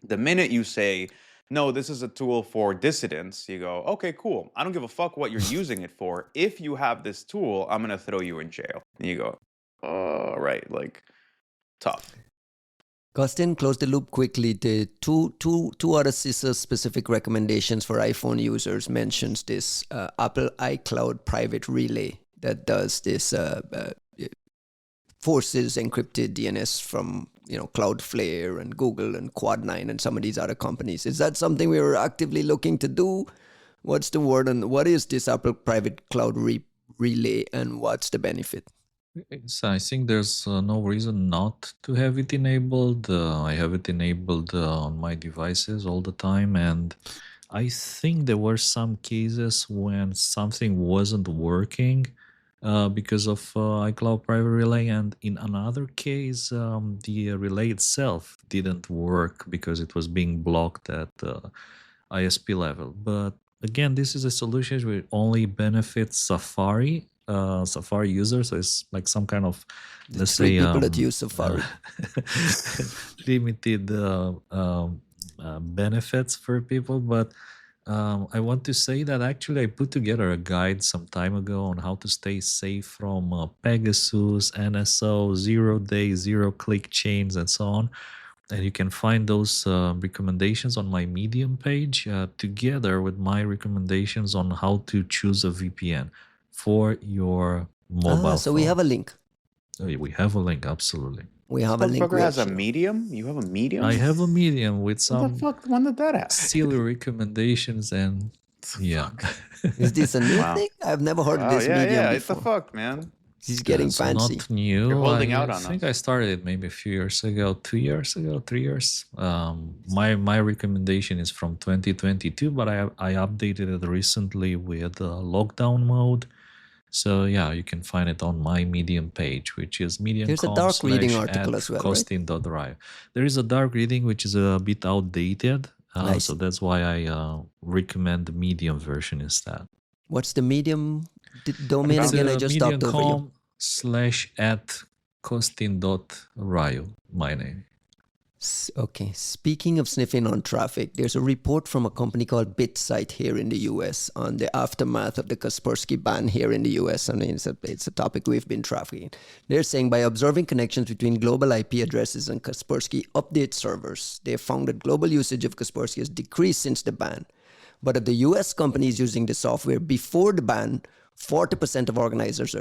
The minute you say, no, this is a tool for dissidents, you go, okay, cool. I don't give a fuck what you're using it for. If you have this tool, I'm going to throw you in jail. And you go, all right, like, tough. Costin, close the loop quickly. The two other CISA specific recommendations for iPhone users mentions this Apple iCloud private relay that does this forces encrypted DNS from Cloudflare and Google and Quad9 and some of these other companies. Is that something we are actively looking to do? What's the word on what is this Apple private cloud relay and what's the benefit? So I think there's no reason not to have it enabled. I have it enabled on my devices all the time, and I think there were some cases when something wasn't working because of iCloud Private Relay, and in another case, the relay itself didn't work because it was being blocked at ISP level. But again, this is a solution which only benefits Safari users, so it's like some kind of, let's Three say, people that use Safari. limited benefits for people. But I want to say that actually I put together a guide some time ago on how to stay safe from Pegasus, NSO, 0-day, zero-click chains, and so on. And you can find those recommendations on my Medium page together with my recommendations on how to choose a VPN for your mobile So phone. we have a link. We have a link, absolutely. We have a link. Motherfucker has a medium? You have a medium? I have a Medium with What some the fuck? When did that happen? silly recommendations and yeah. Is this a new Wow. thing? I've never heard of Oh, this yeah, medium yeah. before. It's the fuck, man. He's getting So fancy. not new. You're holding out I on think us. I started it maybe a few years ago, 2 years ago, 3 years. My recommendation is from 2022, but I updated it recently with lockdown mode. So yeah, you can find it on my Medium page, which is There's a dark reading article as well, right? Costin.Raiu. There is a dark reading which is a bit outdated, Nice. so that's why I recommend the Medium version instead. What's the medium domain It's again? I just talked over you. medium.com/@costin.raiu, my name. Okay. Speaking of sniffing on traffic, there's a report from a company called BitSite here in the US on the aftermath of the Kaspersky ban here in the US. I mean, it's a topic we've been tracking. They're saying by observing connections between global IP addresses and Kaspersky update servers, they found that global usage of Kaspersky has decreased since the ban. But of the US companies using the software before the ban, 40% of organizations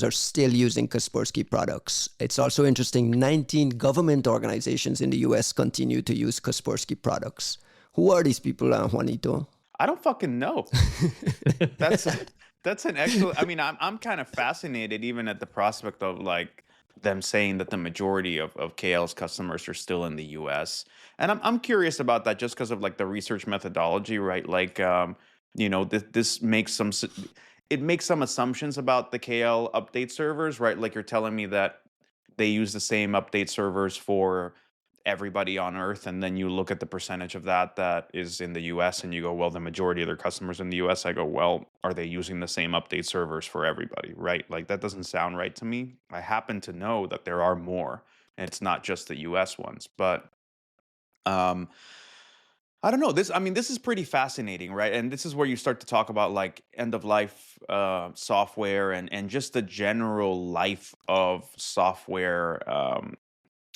are still using Kaspersky products. It's also interesting, 19 government organizations in the US continue to use Kaspersky products. Who are these people, Juanito? I don't fucking know. That's an excellent. I mean, I'm kind of fascinated even at the prospect of like them saying that the majority of KL's customers are still in the US. And I'm curious about that just because of like the research methodology, right? Like this makes some assumptions about the KL update servers, right? Like you're telling me that they use the same update servers for everybody on Earth, and then you look at the percentage of that is in the US, and you go, well, the majority of their customers in the US. I go, well, are they using the same update servers for everybody, right? Like that doesn't sound right to me. I happen to know that there are more, and it's not just the US ones, but I don't know. This is pretty fascinating, right? And this is where you start to talk about like end of life software and just the general life of software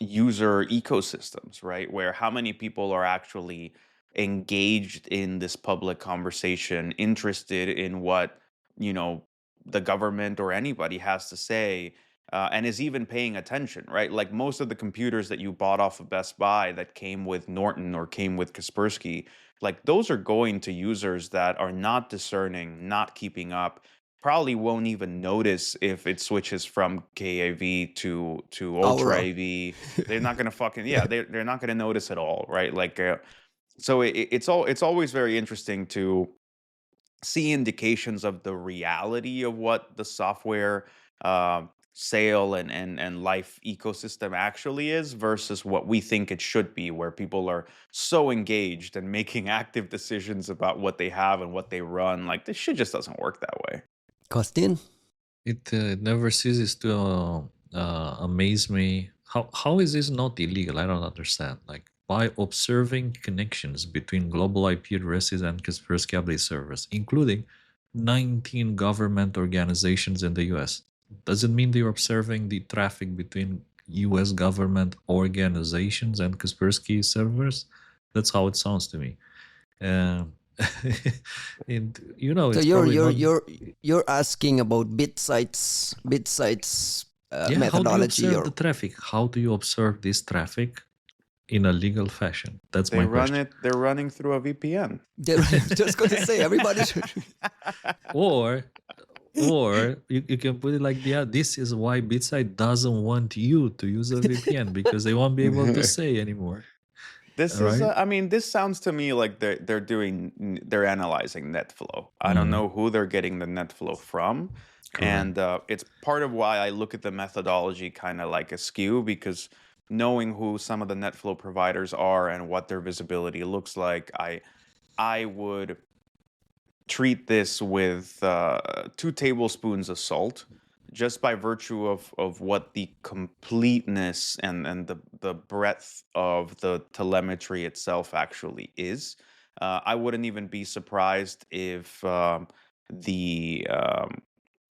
user ecosystems, right? Where how many people are actually engaged in this public conversation, interested in what, you know, the government or anybody has to say, and is even paying attention, right? Like most of the computers that you bought off of Best Buy that came with Norton or came with Kaspersky, like those are going to users that are not discerning, not keeping up, probably won't even notice if it switches from KAV to Ultra Aura. AV. They're not gonna fucking, yeah, they're not gonna notice at all, right? Like, so it's always very interesting to see indications of the reality of what the software sale and life ecosystem actually is versus what we think it should be, where people are so engaged and making active decisions about what they have and what they run. Like this shit just doesn't work that way. Costin? It never ceases to amaze me. How is this not illegal? I don't understand. Like by observing connections between global IP addresses and Kaspersky servers, including 19 government organizations in the US. Does it mean they're observing the traffic between US government organizations and Kaspersky servers? That's how it sounds to me. Um, and So it's probably not. you're asking about bit sites Yeah, how do you methodology, observe the or traffic? How do you observe this traffic in a legal fashion? That's They my run question. it. They're running through a VPN. just going to say everybody should. Or you can put it like this is why BitSite doesn't want you to use a VPN because they won't be able to say anymore. This All is. right? I mean, this sounds to me like they're analyzing net flow. I don't Mm, know who they're getting the net flow from, correct. and it's part of why I look at the methodology kind of like askew, because knowing who some of the net flow providers are and what their visibility looks like, I would treat this with 2 tablespoons of salt, just by virtue of what the completeness and the breadth of the telemetry itself actually is. I wouldn't even be surprised if the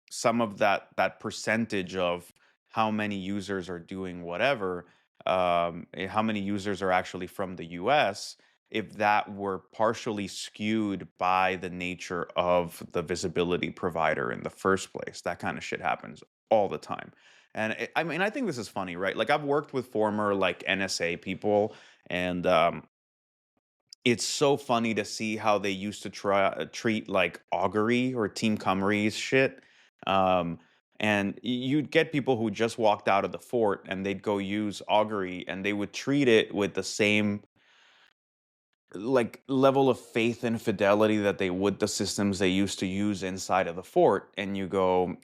some of that percentage of how many users are doing whatever, how many users are actually from the US, if that were partially skewed by the nature of the visibility provider in the first place. That kind of shit happens all the time. And I mean, I think this is funny, right? Like I've worked with former like NSA people, and it's so funny to see how they used to try treat like augury or team Cumry's shit. Um, and you'd get people who just walked out of the fort and they'd go use augury and they would treat it with the same like level of faith and fidelity that they would the systems they used to use inside of the fort. And you go,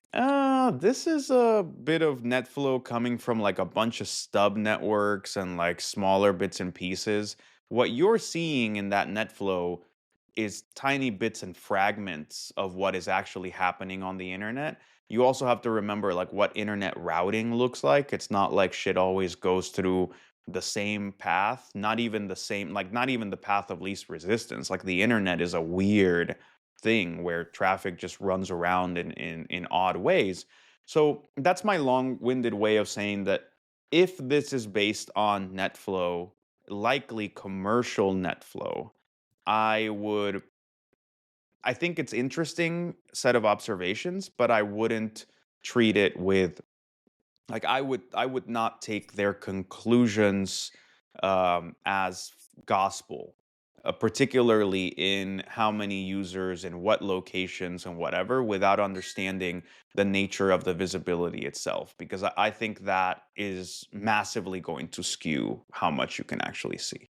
this is a bit of net flow coming from like a bunch of stub networks and like smaller bits and pieces. What you're seeing in that net flow is tiny bits and fragments of what is actually happening on the internet. You also have to remember like what internet routing looks like. It's not like shit always goes through the same path, not even the same, like not even the path of least resistance. Like the internet is a weird thing where traffic just runs around in odd ways. So that's my long-winded way of saying that if this is based on net flow, likely commercial net flow, I would I think it's interesting set of observations, but I wouldn't treat it with like I would not take their conclusions as gospel, particularly in how many users and what locations and whatever, without understanding the nature of the visibility itself, because I think that is massively going to skew how much you can actually see.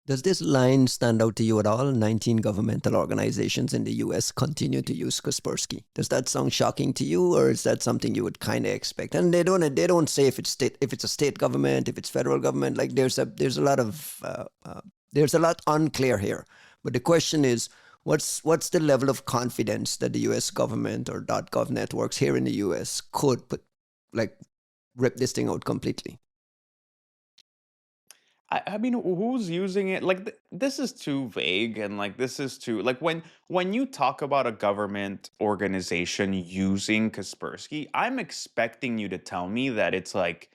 Does this line stand out to you at all? 19 governmental organizations in the US continue to use Kaspersky. Does that sound shocking to you, or is that something you would kind of expect? And they don't say if it's a state government, if it's federal government. Like there's a lot of there's a lot unclear here. But the question is, what's the level of confidence that the US government or .gov networks here in the US could put, like, rip this thing out completely? I mean, who's using it? Like, this is too vague, and like, this is too like when you talk about a government organization using Kaspersky, I'm expecting you to tell me that it's like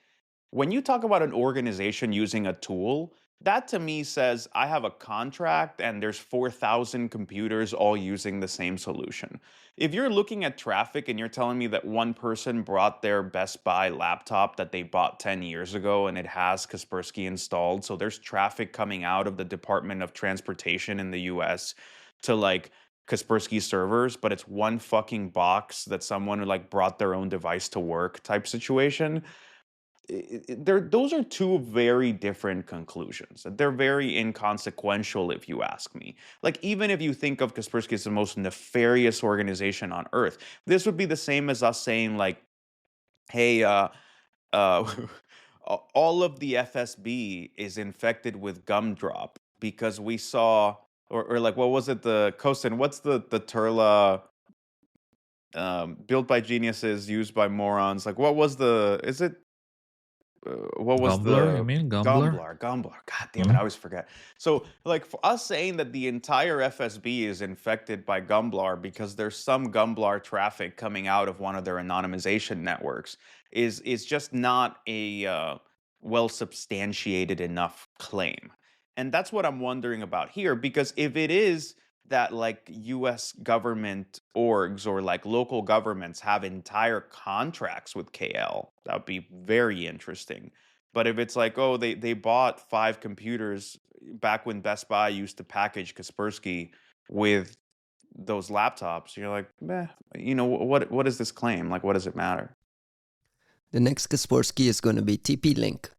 when you talk about an organization using a tool, that to me says I have a contract and there's 4,000 computers all using the same solution. If you're looking at traffic and you're telling me that one person brought their Best Buy laptop that they bought 10 years ago and it has Kaspersky installed, so there's traffic coming out of the Department of Transportation in the US to like Kaspersky servers, but it's one fucking box that someone like brought their own device to work type situation. Those are two very different conclusions. They're very inconsequential, if you ask me. Like, even if you think of Kaspersky as the most nefarious organization on earth, this would be the same as us saying, like, hey, uh, all of the FSB is infected with gumdrop because we saw, or like, what was it? The Costin, what's the Turla built by geniuses, used by morons? Like, what was the, is it what was Gumbler, you the mean Gumbler? Gumbler. God damn it, I Hmm? always forget. So, like for us saying that the entire FSB is infected by Gumblar because there's some Gumblar traffic coming out of one of their anonymization networks is just not a well substantiated enough claim. And that's what I'm wondering about here because if it is that like US government orgs or like local governments have entire contracts with KL. That would be very interesting. But if it's like, oh, they bought 5 computers back when Best Buy used to package Kaspersky with those laptops, you're like, meh, what is this claim? Like, what does it matter? The next Kaspersky is going to be TP-Link.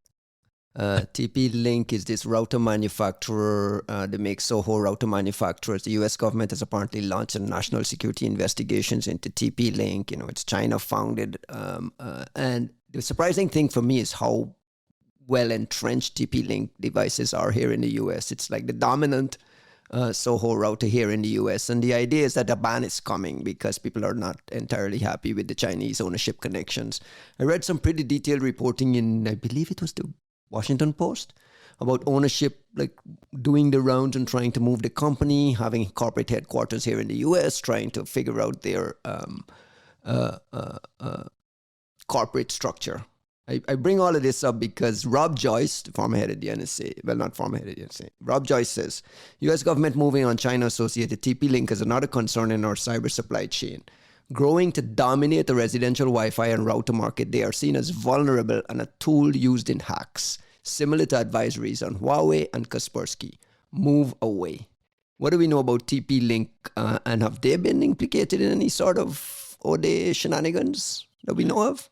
TP-Link is this router manufacturer. They make Soho router manufacturers. The U.S. government has apparently launched a national security investigations into TP-Link. It's China founded. And the surprising thing for me is how well entrenched TP-Link devices are here in the U.S. It's like the dominant Soho router here in the US. And the idea is that a ban is coming because people are not entirely happy with the Chinese ownership connections. I read some pretty detailed reporting in, I believe it was the Washington Post, about ownership, like doing the rounds and trying to move the company, having corporate headquarters here in the US, trying to figure out their corporate structure. I bring all of this up because Rob Joyce, the former head of the NSA, well, not former head of the NSA, Rob Joyce says, U.S. government moving on China-associated TP-Link is another concern in our cyber supply chain. Growing to dominate the residential Wi-Fi and router market, they are seen as vulnerable and a tool used in hacks, similar to advisories on Huawei and Kaspersky. Move away. What do we know about TP-Link, and have they been implicated in any sort of ODA shenanigans that we know of?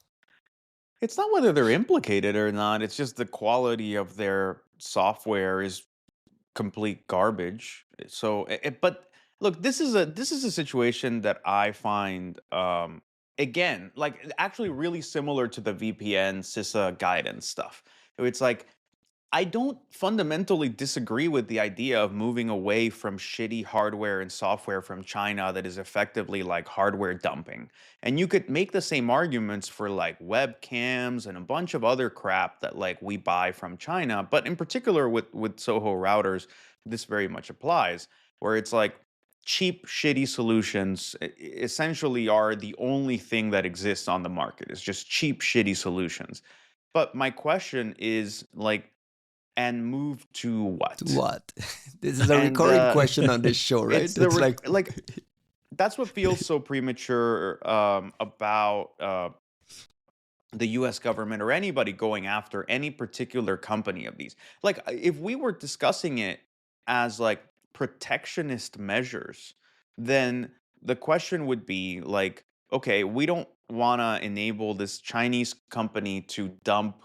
It's not whether they're implicated or not. It's just the quality of their software is complete garbage. So, but look, this is a situation that I find again like actually really similar to the VPN CISA guidance stuff. It's like I don't fundamentally disagree with the idea of moving away from shitty hardware and software from China that is effectively like hardware dumping. And you could make the same arguments for like webcams and a bunch of other crap that like we buy from China, but in particular with Soho routers, this very much applies where it's like cheap shitty solutions essentially are the only thing that exists on the market. It's just cheap shitty solutions. But my question is like and move to To what? what? This is a And recurring question on this show, right? it's It's like, like that's what feels so premature about the US government or anybody going after any particular company of these. Like if we were discussing it as like protectionist measures, then the question would be like, okay, we don't want to enable this Chinese company to dump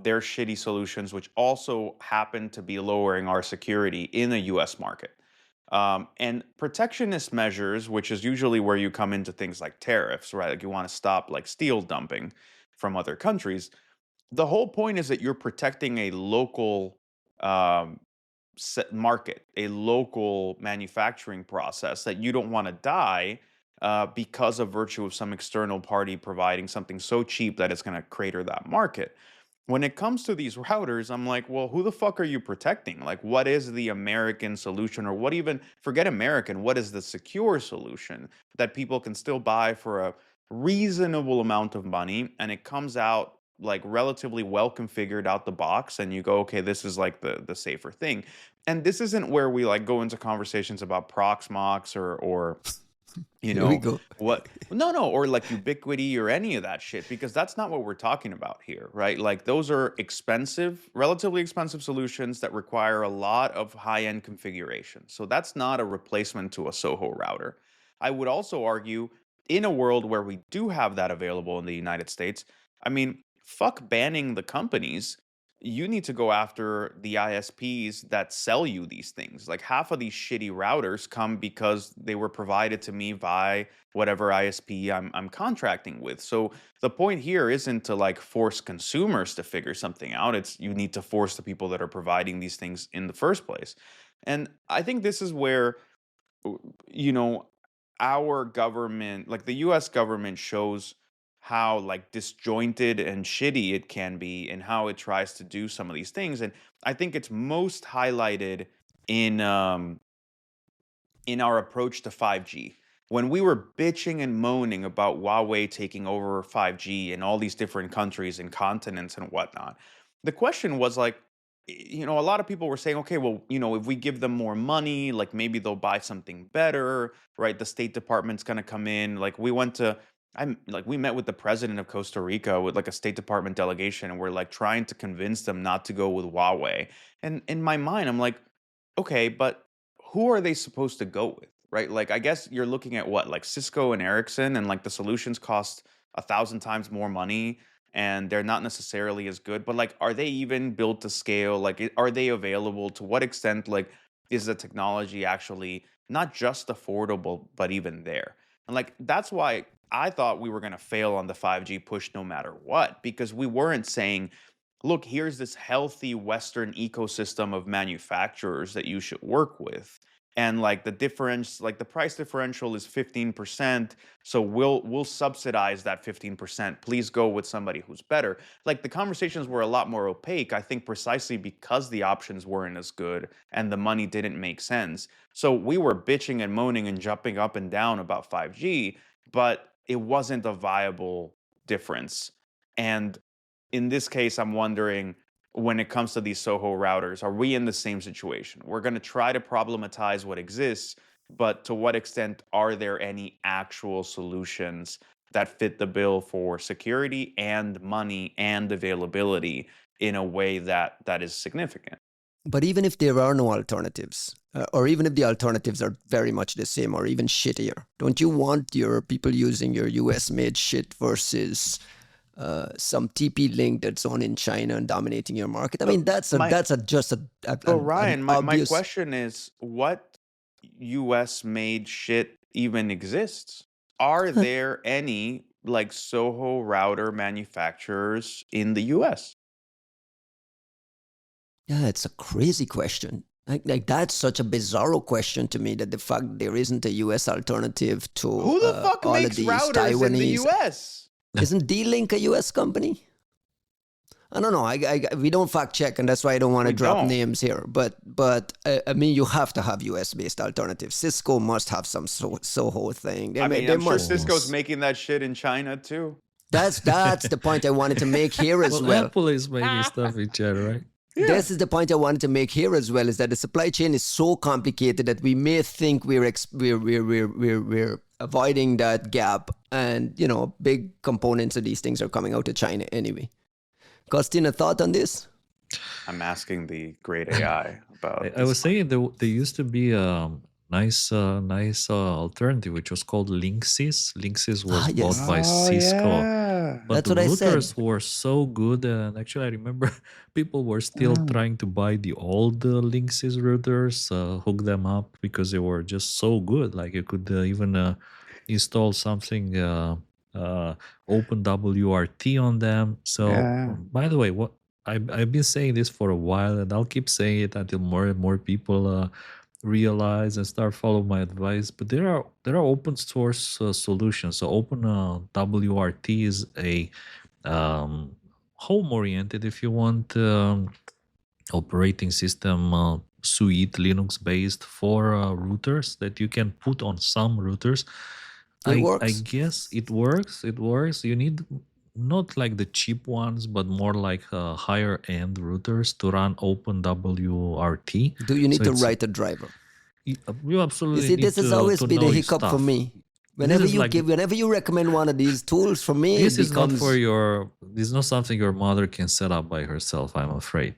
their shitty solutions, which also happen to be lowering our security in the US market. And protectionist measures, which is usually where you come into things like tariffs, right? Like you want to stop like steel dumping from other countries. The whole point is that you're protecting a local um, market, a local manufacturing process that you don't want to die because of virtue of some external party providing something so cheap that it's going to crater that market. When it comes to these routers, I'm like, well, who the fuck are you protecting? Like, what is the American solution, or what even, forget American, what is the secure solution that people can still buy for a reasonable amount of money and it comes out like relatively well configured out the box, and you go, okay, this is like the safer thing. And this isn't where we like go into conversations about Proxmox or you Here we know go. what, no, or like Ubiquity or any of that shit, because that's not what we're talking about here, right? Like those are expensive, relatively expensive solutions that require a lot of high-end configuration. So that's not a replacement to a Soho router. I would also argue, in a world where we do have that available in the United States, I mean, fuck banning the companies. You need to go after the ISPs that sell you these things. Like half of these shitty routers come because they were provided to me by whatever ISP I'm contracting with. So the point here isn't to like force consumers to figure something out. It's you need to force the people that are providing these things in the first place. And I think this is where you know our government, like the US government, shows how like disjointed and shitty it can be and how it tries to do some of these things. And I think it's most highlighted in in our approach to 5G. When we were bitching and moaning about Huawei taking over 5G in all these different countries and continents and whatnot, the question was like, a lot of people were saying, okay, well, if we give them more money, like maybe they'll buy something better, right? The State Department's going to come in. Like we met with the president of Costa Rica with like a State Department delegation, and we're like trying to convince them not to go with Huawei. And in my mind, I'm like, okay, but who are they supposed to go with, right? Like, I guess you're looking at what, like Cisco and Ericsson, and like the solutions cost 1,000 times more money, and they're not necessarily as good. But like, are they even built to scale? Like, are they available? To what extent, like, is the technology actually not just affordable, but even there? And like, that's why I thought we were going to fail on the 5G push no matter what, because we weren't saying, look, here's this healthy Western ecosystem of manufacturers that you should work with. And like the difference, like the price differential is 15%. So we'll subsidize that 15%. Please go with somebody who's better. Like the conversations were a lot more opaque, I think, precisely because the options weren't as good and the money didn't make sense. So we were bitching and moaning and jumping up and down about 5G, but it wasn't a viable difference. And in this case, I'm wondering, when it comes to these Soho routers, are we in the same situation? We're going to try to problematize what exists, but to what extent are there any actual solutions that fit the bill for security and money and availability in a way that is significant? But even if there are no alternatives, or even if the alternatives are very much the same or even shittier, don't you want your people using your US made shit versus some TP link that's on in China and dominating your market? I mean, that's just But an Ryan, my obvious. question is, what US made shit even exists? Are there any like Soho router manufacturers in the US? Yeah, it's a crazy question. Like that's such a bizarro question to me, that the fact there isn't a US alternative to Who the fuck all of makes these routers in the Taiwanese. US? Isn't D-Link a US company? I don't know. We don't fact check, and that's why I don't want to We drop don't. names here. But I mean, you have to have US based alternatives. Cisco must have some Soho thing. I mean, They I'm sure must. Cisco's making that shit in China too. That's the point I wanted to make here as Well, well. Apple is making stuff in China, right? Yeah. This is the point I wanted to make here as well, is that the supply chain is so complicated that we may think we're avoiding that gap, and big components of these things are coming out of China anyway. Costin, a thought on this? I'm asking the great AI about I was this. saying there used to be a nice alternative which was called Linksys. Linksys was yes. bought by Oh, Cisco. yeah. But That's the what I said. routers were so good, and actually, I remember people were still trying to buy the old Linksys routers, hook them up because they were just so good. Like you could even install something OpenWRT on them. So, Yeah. by the way, what I've been saying this for a while, and I'll keep saying it until more and more people realize and start follow my advice. But there are open source solutions. So Open WRT is a home oriented, if you want, operating system suite, Linux based, for routers that you can put on some routers. It I works. guess it works. You need not like the cheap ones, but more like higher end routers to run OpenWRT. Do you So need to it's write a driver? you You absolutely see, need this has always to been a know your hiccup for stuff. me. This is like Whenever you recommend one of these tools for me, it this is not for becomes your. This is not something your mother can set up by herself. I'm afraid.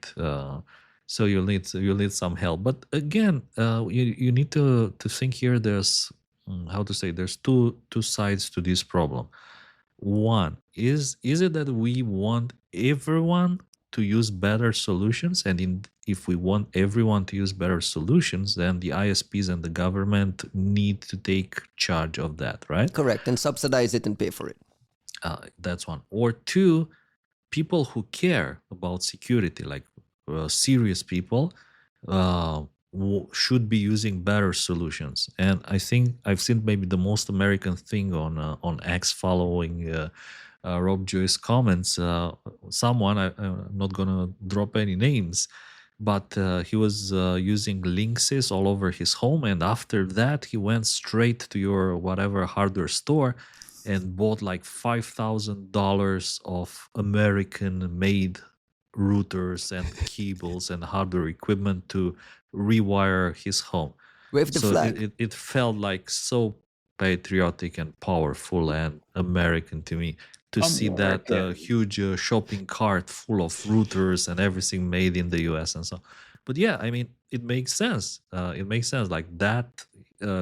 So you'll need some help. But again, you need to think here. There's how to say. There's two sides to this problem. One is it that we want everyone to use better solutions, and if we want everyone to use better solutions, then the ISPs and the government need to take charge of that, right? correct and subsidize it and pay for it. That's one. Or two, people who care about security, like serious people, should be using better solutions. And I think I've seen maybe the most American thing on X following Rob Joyce's comments. Someone, I'm not gonna drop any names, but he was using Linksys all over his home, and after that he went straight to your whatever hardware store and bought like $5,000 of American made routers and cables and hardware equipment to rewire his home. Wave the So flag. it felt like so patriotic and powerful and American to me to see that American. huge shopping cart full of routers and everything made in the US and so on. But yeah, I mean, it makes sense. It makes sense. Like that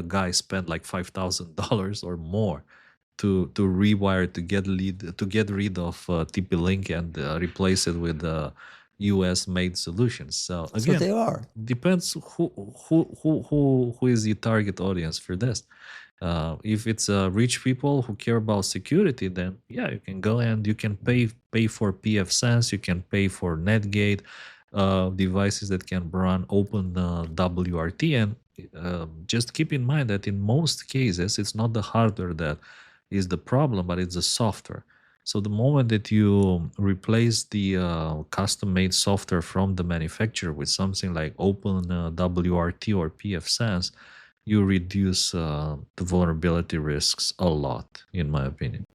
guy spent like $5,000 or more to rewire to get rid of TP-Link and replace it with US made solutions. So That's what again, they are. depends who is the target audience for this. If it's rich people who care about security, then yeah, you can go and you can pay for pfSense, you can pay for Netgate devices that can run open WRT, and just keep in mind that in most cases it's not the hardware that is the problem, but it's the software. So the moment that you replace the custom-made software from the manufacturer with something like Open WRT or pfSense, you reduce the vulnerability risks a lot, in my opinion.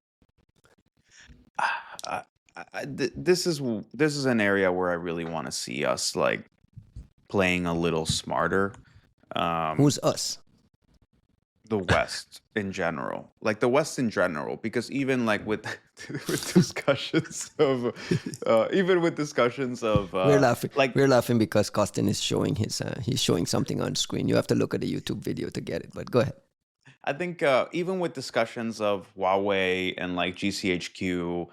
This is an area where I really want to see us like playing a little smarter. Who's us? The West in general, like the West in general, because even like with with discussions of We're laughing. like We're laughing because Costin is showing he's showing something on screen. You have to look at the YouTube video to get it. But go ahead. I think even with discussions of Huawei and like GCHQ,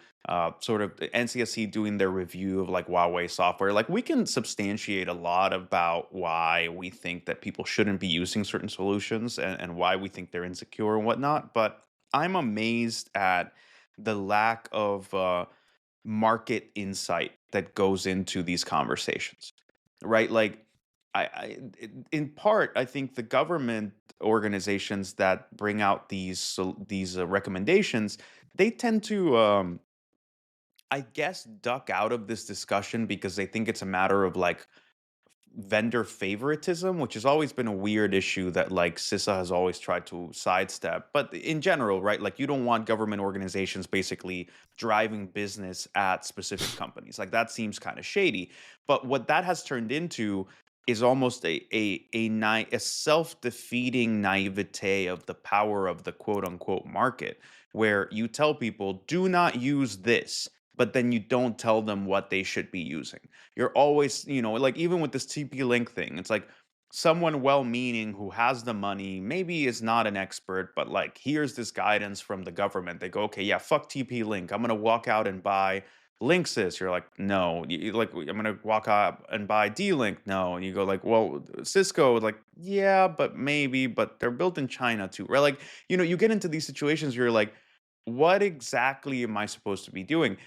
sort of the NCSC doing their review of like Huawei software, like we can substantiate a lot about why we think that people shouldn't be using certain solutions and why we think they're insecure and whatnot. But I'm amazed at the lack of market insight that goes into these conversations, right? Like, in part, I think the government organizations that bring out these recommendations, they tend to, I guess, duck out of this discussion because they think it's a matter of like vendor favoritism, which has always been a weird issue that like CISA has always tried to sidestep. But in general, right, like you don't want government organizations basically driving business at specific companies. Like that seems kind of shady. But what that has turned into is almost a self-defeating naivete of the power of the quote unquote market, where you tell people do not use this, but then you don't tell them what they should be using. You're always, like even with this TP Link thing, it's like someone well meaning who has the money, maybe is not an expert, but like here's this guidance from the government. They go, okay, yeah, fuck TP Link. I'm going to walk out and buy Linksys. You're like, no, like, I'm going to walk out and buy D-Link. No. And you go like, well, Cisco, like, yeah, but maybe, but they're built in China too, right? Like, you get into these situations where you're like, what exactly am I supposed to be doing?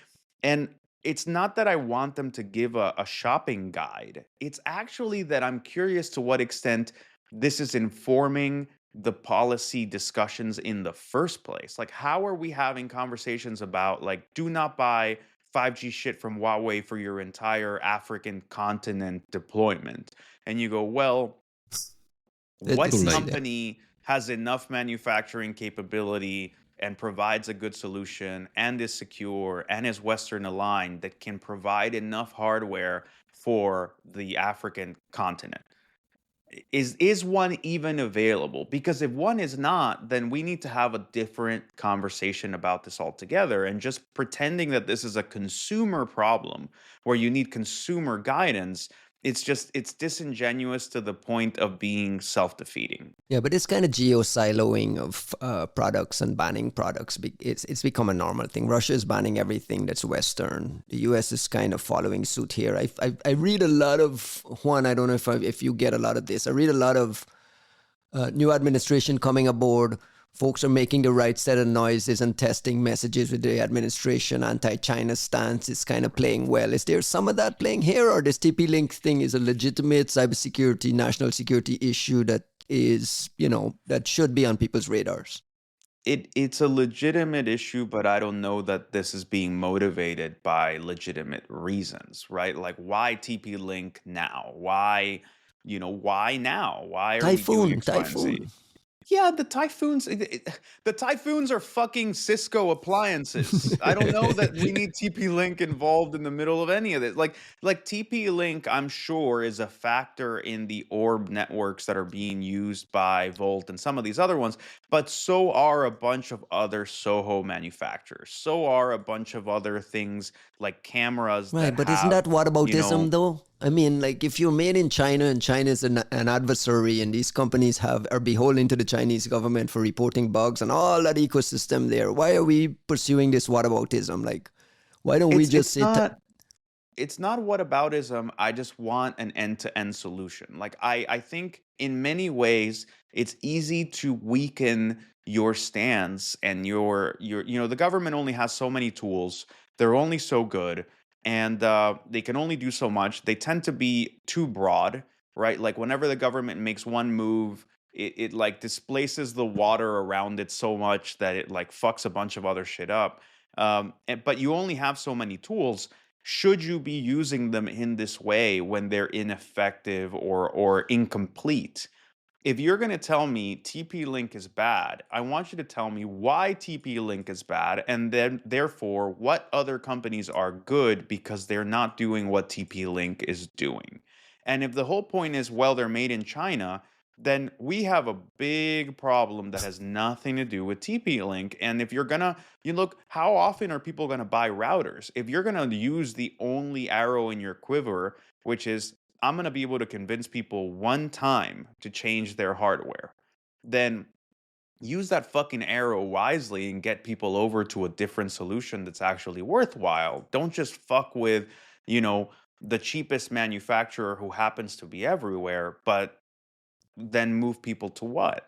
And it's not that I want them to give a shopping guide. It's actually that I'm curious to what extent this is informing the policy discussions in the first place. Like, how are we having conversations about, like, do not buy 5G shit from Huawei for your entire African continent deployment? And you go, well, It's what Too easy late. there. company has enough manufacturing capability and provides a good solution and is secure and is Western aligned that can provide enough hardware for the African continent? Is one even available? Because if one is not, then we need to have a different conversation about this altogether. And just pretending that this is a consumer problem where you need consumer guidance, it's disingenuous to the point of being self-defeating. Yeah, but it's kind of geo-siloing of products and banning products. It's become a normal thing. Russia is banning everything that's Western. The U.S. is kind of following suit here. I read a lot of, Juan, I don't know if you get a lot of this. I read a lot of new administration coming aboard. Folks are making the right set of noises and testing messages with the administration. Anti-China stance is kind of playing well. Is there some of that playing here, or this TP-Link thing is a legitimate cybersecurity, national security issue that is, that should be on people's radars? It's a legitimate issue, but I don't know that this is being motivated by legitimate reasons, right? Like, why TP-Link now? Why now? Why are we doing Typhoon, X, Y, and Z? typhoon. Yeah, the Typhoons, the Typhoons are fucking Cisco appliances. I don't know that we need TP-Link involved in the middle of any of this. Like TP-Link, I'm sure, is a factor in the orb networks that are being used by Volt and some of these other ones, but so are a bunch of other Soho manufacturers. So are a bunch of other things like cameras Right, that but isn't that have, you whataboutism know, though? I mean, like if you're made in China and China is an adversary and these companies are beholden to the Chinese government for reporting bugs and all that ecosystem there, why are we pursuing this whataboutism? Like, why don't we it's just it's say, not it's not whataboutism. I just want an end-to-end solution. Like I think in many ways it's easy to weaken your stance and the government only has so many tools. They're only so good, and they can only do so much. They tend to be too broad, right? Like whenever the government makes one move, it like displaces the water around it so much that it like fucks a bunch of other shit up. But you only have so many tools. Should you be using them in this way when they're ineffective or incomplete? If you're going to tell me TP-Link is bad, I want you to tell me why TP-Link is bad, and then therefore what other companies are good because they're not doing what TP-Link is doing. And if the whole point is, well, they're made in China, then we have a big problem that has nothing to do with TP-Link. And if you're gonna, you look, how often are people gonna buy routers? If you're gonna use the only arrow in your quiver, which is I'm going to be able to convince people one time to change their hardware, then use that fucking arrow wisely and get people over to a different solution that's actually worthwhile. Don't just fuck with, you know, the cheapest manufacturer who happens to be everywhere, but then move people to what?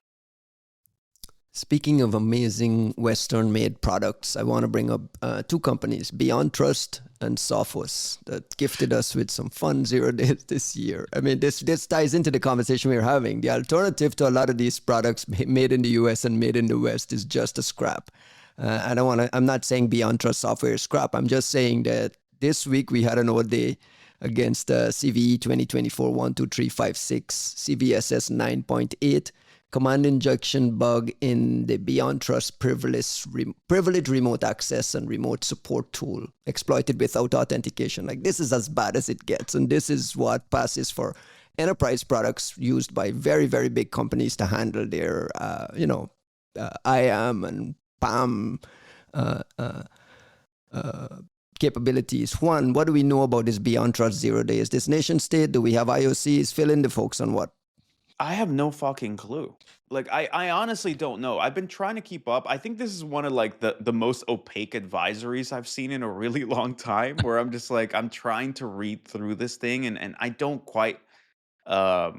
speaking of amazing Western-made products, I want to bring up two companies, BeyondTrust and Sophos, that gifted us with some fun 0 days this year. I mean, this ties into the conversation we're having. The alternative to a lot of these products made in the US and made in the West is just a scrap. I'm not saying BeyondTrust software is scrap. I'm just saying that this week we had an old day against CVE 2024-12356, CVSS 9.8, command injection bug in the BeyondTrust privilege remote access and remote support tool exploited without authentication. Like, this is as bad as it gets. And this is what passes for enterprise products used by very, very big companies to handle their, IAM and PAM capabilities. Juan, what do we know about this BeyondTrust 0 day? Is this nation state? Do we have IOCs? Fill in the folks on what. I have no fucking clue. Like I honestly don't know. I've been trying to keep up. I think this is one of like the most opaque advisories I've seen in a really long time, where I'm just like I'm trying to read through this thing, and I don't quite I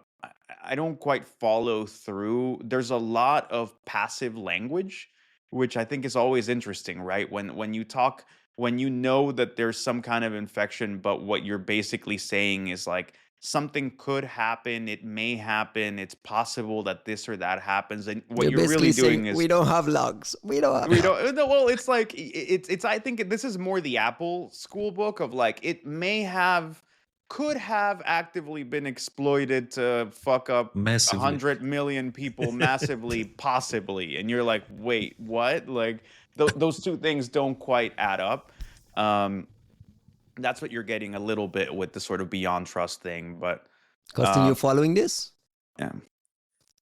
don't quite follow through. There's a lot of passive language, which I think is always interesting, right? When you talk, when you know that there's some kind of infection, but what you're basically saying is like something could happen, it may happen, it's possible that this or that happens, and what You're you're really basically saying doing is we don't have logs. We don't have we logs. don't no, well, it's like it's I think this is more the Apple school book of like it may have could have actively been exploited to fuck up Massively. 100 million people massively, possibly. And you're like, wait, what? Like, those two things don't quite add up. Um, that's what you're getting a little bit with the sort of BeyondTrust thing. But Costin, you um, following this? yeah.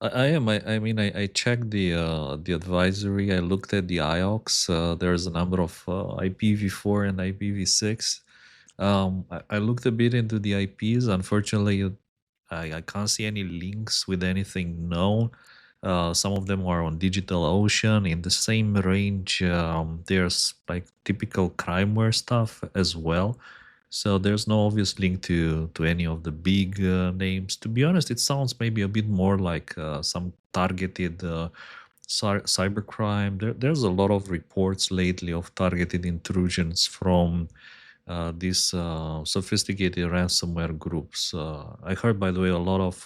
I am. I mean, I checked the advisory. I looked at the IOX. There's a number of IPv4 and IPv6. I looked a bit into the IPs. Unfortunately, I can't see any links with anything known. Some of them are on DigitalOcean. In the same range, there's like typical crimeware stuff as well. So there's no obvious link to any of the big names. To be honest, it sounds maybe a bit more like some targeted cybercrime. There's a lot of reports lately of targeted intrusions from these sophisticated ransomware groups. I heard, by the way, a lot of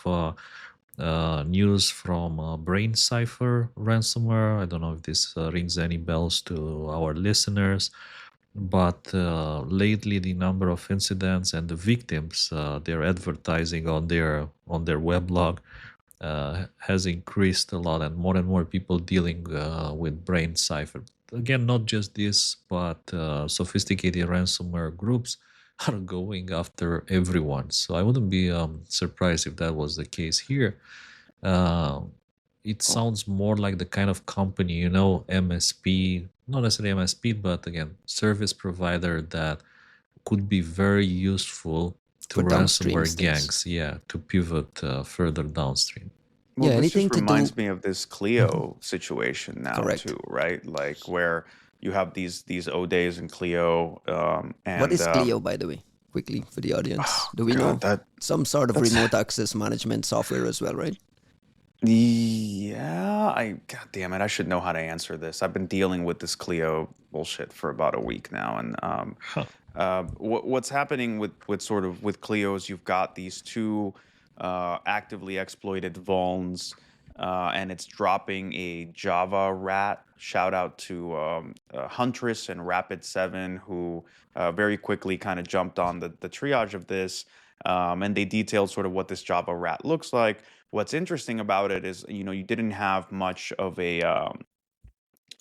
news from Brain Cipher ransomware. I don't know if this rings any bells to our listeners, but lately the number of incidents and the victims they're advertising on their weblog has increased a lot, and more people dealing with Brain Cipher. Again, not just this, but sophisticated ransomware groups are going after everyone. So I wouldn't be surprised if that was the case here. Uh, it Oh, sounds more like the kind of company, MSP, not necessarily MSP, but again, service provider that could be very useful to For downstream ransomware things. gangs, yeah, to pivot further downstream. well, Yeah, this anything just to do. reminds me of this Mhm. Clio situation now Correct. too, right? Like where you have these Odays and Clio, What and is Clio, by the way? Quickly for the audience. oh Do we god, know? Some sort of that's remote access management software as well, right? yeah. God damn it, I should know how to answer this. I've been dealing with this Clio bullshit for about a week now, and Huh. what's happening with sort of with Clios, you've got these two actively exploited vulns, and it's dropping a Java rat. Shout out to Huntress and Rapid7, who very quickly kind of jumped on the triage of this, and they detailed sort of what this Java rat looks like. What's interesting about it is, you didn't have much of a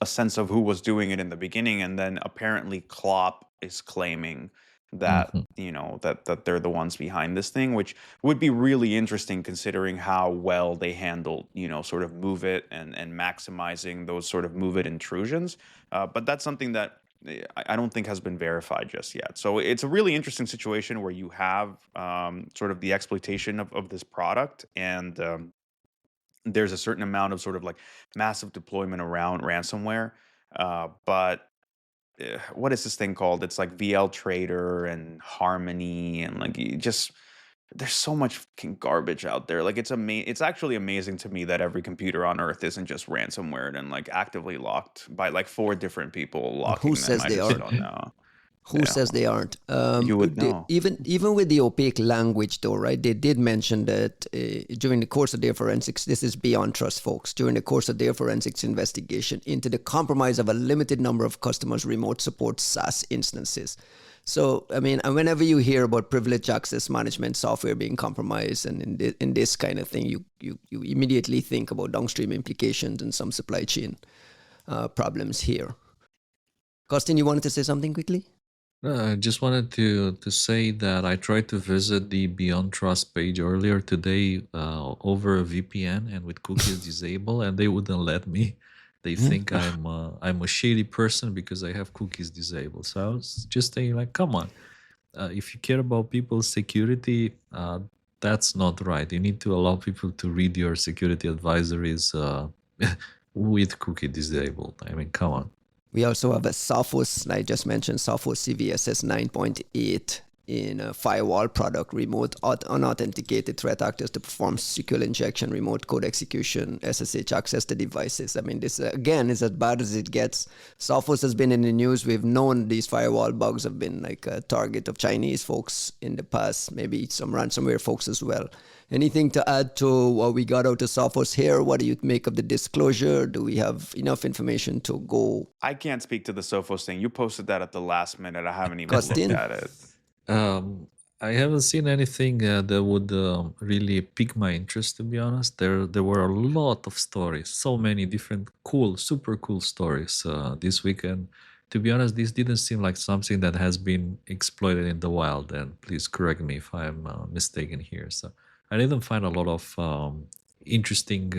sense of who was doing it in the beginning, and then apparently Klopp is claiming that Mhm. that they're the ones behind this thing, which would be really interesting considering how well they handled sort of move it and maximizing those sort of move it intrusions. But that's something that I don't think has been verified just yet. So it's a really interesting situation where you have sort of the exploitation of this product, and there's a certain amount of sort of like massive deployment around ransomware. But what is this thing called? It's like VL Trader and Harmony, and like you just there's so much fucking garbage out there. Like it's actually amazing to me that every computer on Earth isn't just ransomware and like actively locked by like four different people Who locking them. says I they just are? don't know. Who Yeah, says they aren't? you would know. Even with the opaque language, though, right? They did mention that during the course of their forensics, this is BeyondTrust, folks. During the course of their forensics investigation into the compromise of a limited number of customers' remote support SaaS instances. So, I mean, and whenever you hear about privileged access management software being compromised, and in this kind of thing, you immediately think about downstream implications and some supply chain problems here. Costin, you wanted to say something quickly? I just wanted to say that I tried to visit the BeyondTrust page earlier today over a VPN and with cookies disabled, and they wouldn't let me. They think I'm a shady person because I have cookies disabled. So I was just saying, like, come on, if you care about people's security, that's not right. You need to allow people to read your security advisories with cookie disabled. I mean, come on. We also have a Sophos, I just mentioned Sophos CVSS 9.8 in a firewall product, remote unauthenticated threat actors to perform SQL injection, remote code execution, SSH access to devices. I mean, this again is as bad as it gets. Sophos has been in the news. We've known these firewall bugs have been like a target of Chinese folks in the past, maybe some ransomware folks as well. Anything to add to what we got out of Sophos here? What do you make of the disclosure? Do we have enough information to go? I can't speak to the Sophos thing. You posted that at the last minute. I haven't even looked Costin? at it. Um, I haven't seen anything that would really pique my interest. To be honest, there were a lot of stories, so many different cool, super cool stories this weekend. To be honest, this didn't seem like something that has been exploited in the wild. And please correct me if I'm mistaken here. So I didn't find a lot of interesting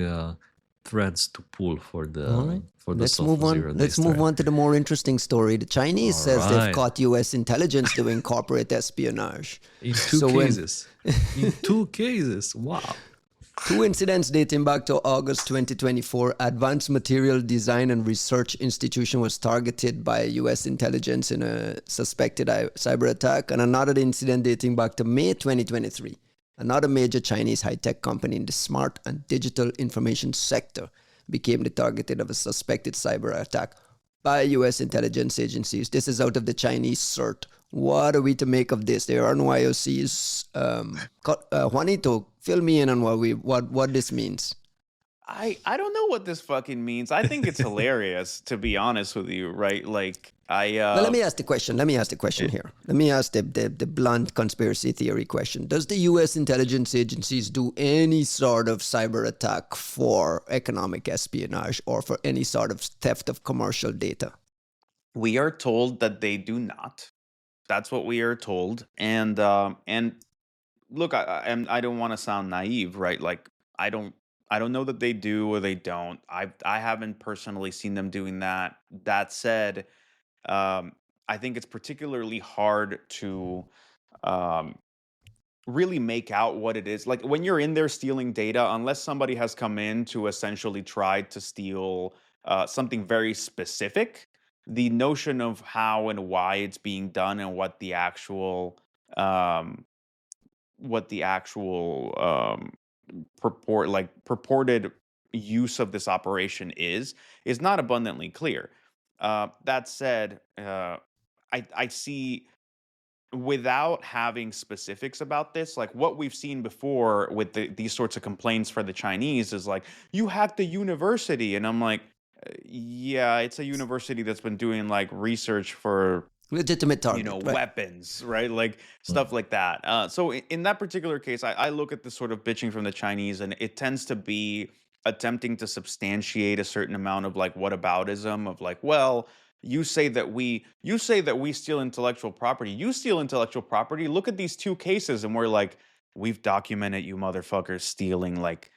threads to pull All right. for the Let's move Sofa on. Zero Let's Days move thread. on to the more interesting story. The Chinese All says they've right, caught U.S. intelligence doing corporate espionage. in two So when cases, in two cases, wow. two incidents dating back to August 2024, Advanced Material Design and Research Institution was targeted by U.S. intelligence in a suspected cyber attack, and another incident dating back to May 2023. Another major Chinese high-tech company in the smart and digital information sector became the target of a suspected cyber attack by U.S. intelligence agencies. This is out of the Chinese CERT. What are we to make of this? There are no IOCs. Juanito, fill me in on what this means. I don't know what this fucking means. I think it's hilarious, to be honest with you, right? Like Well, let me ask the question. Let me ask the question it- here. Let me ask the blunt conspiracy theory question. Does the U.S. intelligence agencies do any sort of cyber attack for economic espionage or for any sort of theft of commercial data? we are told that they do not. That's what we are told, and look, I don't want to sound naive, right? Like I don't know that they do or they don't. I haven't personally seen them doing that. That said, um, I think it's particularly hard to um, really make out what it is. Like when you're in there stealing data, unless somebody has come in to essentially try to steal something very specific, the notion of how and why it's being done and um, what the actual purported use of this operation is not abundantly clear. That said, I see, without having specifics about this, like what we've seen before with these sorts of complaints for the Chinese is like, you hacked the university. And I'm like, yeah, it's a university that's been doing like research for, Legitimate you know, target, right? weapons, right? Like Mm. stuff like that. So in that particular case, I look at the sort of bitching from the Chinese, and it tends to be attempting to substantiate a certain amount of like whataboutism of like, well, you say that we steal intellectual property. You steal intellectual property. Look at these two cases, and we're like, we've documented you motherfuckers stealing like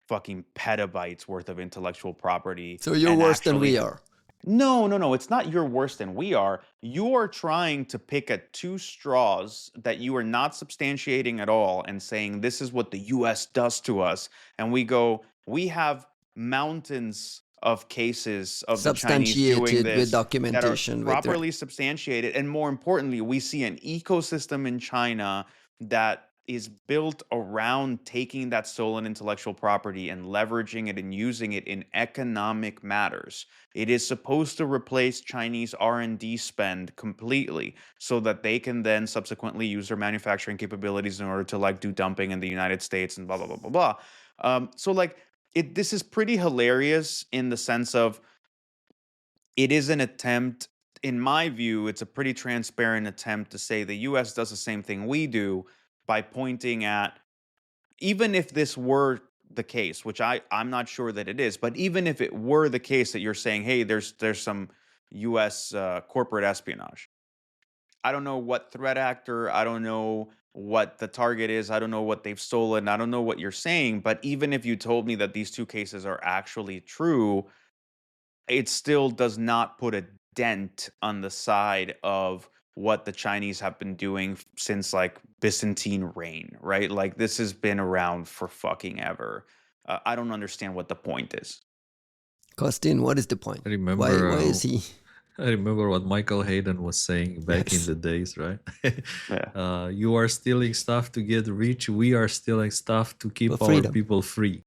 fucking petabytes worth of intellectual property, So you're and worse than we actually are. no, no, no. It's not you're worse than we are. You are trying to pick at two straws that you are not substantiating at all and saying this is what the US does to us. And we go, we have mountains of cases of the Chinese doing Substantiated with this that are documentation, with right. properly substantiated. And more importantly, we see an ecosystem in China that is built around taking that stolen intellectual property and leveraging it and using it in economic matters. It is supposed to replace Chinese R&D spend completely so that they can then subsequently use their manufacturing capabilities in order to like do dumping in the United States and blah blah blah blah blah. So like this is pretty hilarious in the sense of it is an attempt, in my view, it's a pretty transparent attempt to say the US does the same thing we do by pointing at, even if this were the case, which I'm not sure that it is, but even if it were the case that you're saying, hey, there's some US corporate espionage. I don't know what threat actor, I don't know what the target is, I don't know what they've stolen, I don't know what you're saying, but even if you told me that these two cases are actually true, it still does not put a dent on the side of what the Chinese have been doing since like Byzantine reign, right? Like this has been around for fucking ever. I don't understand what the point is. Costin, what is the point? I Why is he? I remember what Michael Hayden was saying back in Yes. the days, right? Yeah. You are stealing stuff to get rich. We are stealing stuff to keep For our freedom. people free,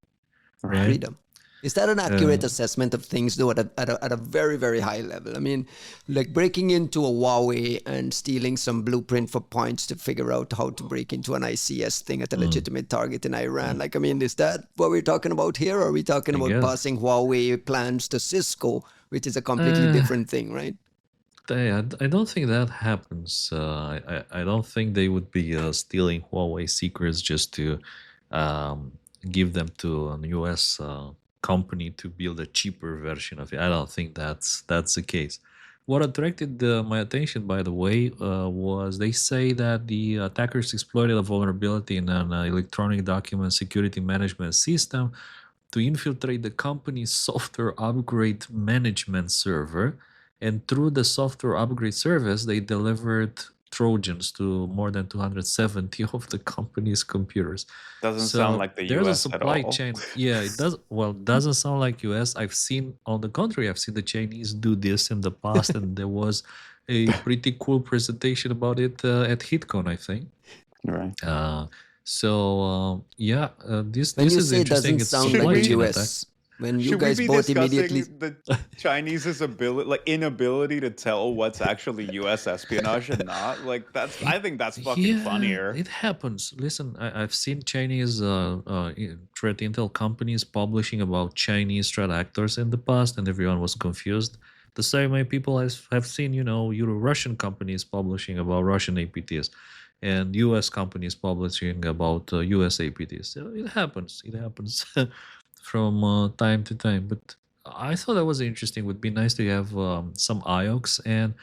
For right? freedom. Is that an accurate Uh, assessment of things, though, at a very, very high level? I mean, like breaking into a Huawei and stealing some blueprint for points to figure out how to break into an ICS thing at a legitimate target in Iran. Like, I mean, is that what we're talking about here? Or are we talking I about guess. passing Huawei plans to Cisco, which is a completely different thing, right? I don't think that happens. I don't think they would be stealing Huawei secrets just to um, give them to an US company to build a cheaper version of it. I don't think that's the case. What attracted my attention, by the way, was they say that the attackers exploited a vulnerability in an electronic document security management system to infiltrate the company's software upgrade management server. And through the software upgrade service, they delivered Trojans to more than 270 of the company's computers. Doesn't sound So like the there's a US at supply all. chain. Yeah, it does. Well, doesn't sound like US. I've seen, on the contrary, I've seen the Chinese do this in the past, and there was a pretty cool presentation about it at HitCon, I think. Right. Uh, yeah, this When this you is say interesting. doesn't It's sound Should like supply the we chain attack. US, when you should we guys be both immediately, discussing the Chinese's ability, like inability to tell what's actually US espionage and not? Like It, I think that's fucking yeah, funnier. it happens. Listen, I've seen Chinese threat intel companies publishing about Chinese threat actors in the past, and everyone was confused. The same way people have seen, Euro-Russian companies publishing about Russian APTs, and U.S. companies publishing about U.S. APTs. So it happens. It happens from time to time. But I thought that was interesting. Would be nice to have some IOCs. And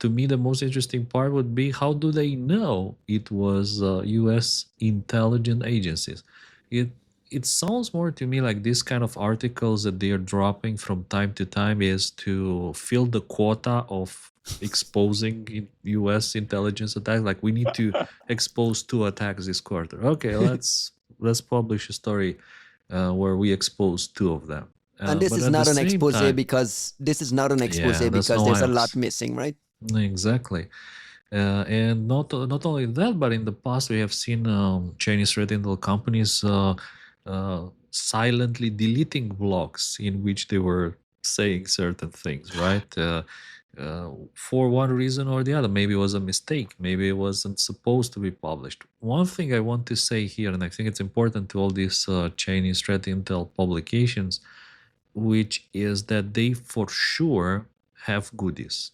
to me, the most interesting part would be, how do they know it was U.S. intelligence agencies? It it sounds more to me like this kind of articles that they are dropping from time to time is to fill the quota of exposing U.S. intelligence attacks. Like, we need to expose 2 attacks this quarter. Okay, let's publish a story where we expose 2 of them. and this But is at the not an same expose time, because this is not an expose yeah, that's because no there's a lot IOX. missing, right? Exactly. And not only that, but in the past we have seen Chinese red intel companies silently deleting blogs in which they were saying certain things, right? For one reason or the other. Maybe it was a mistake. Maybe it wasn't supposed to be published. One thing I want to say here, and I think it's important to all these Chinese red intel publications, which is that they for sure have goodies.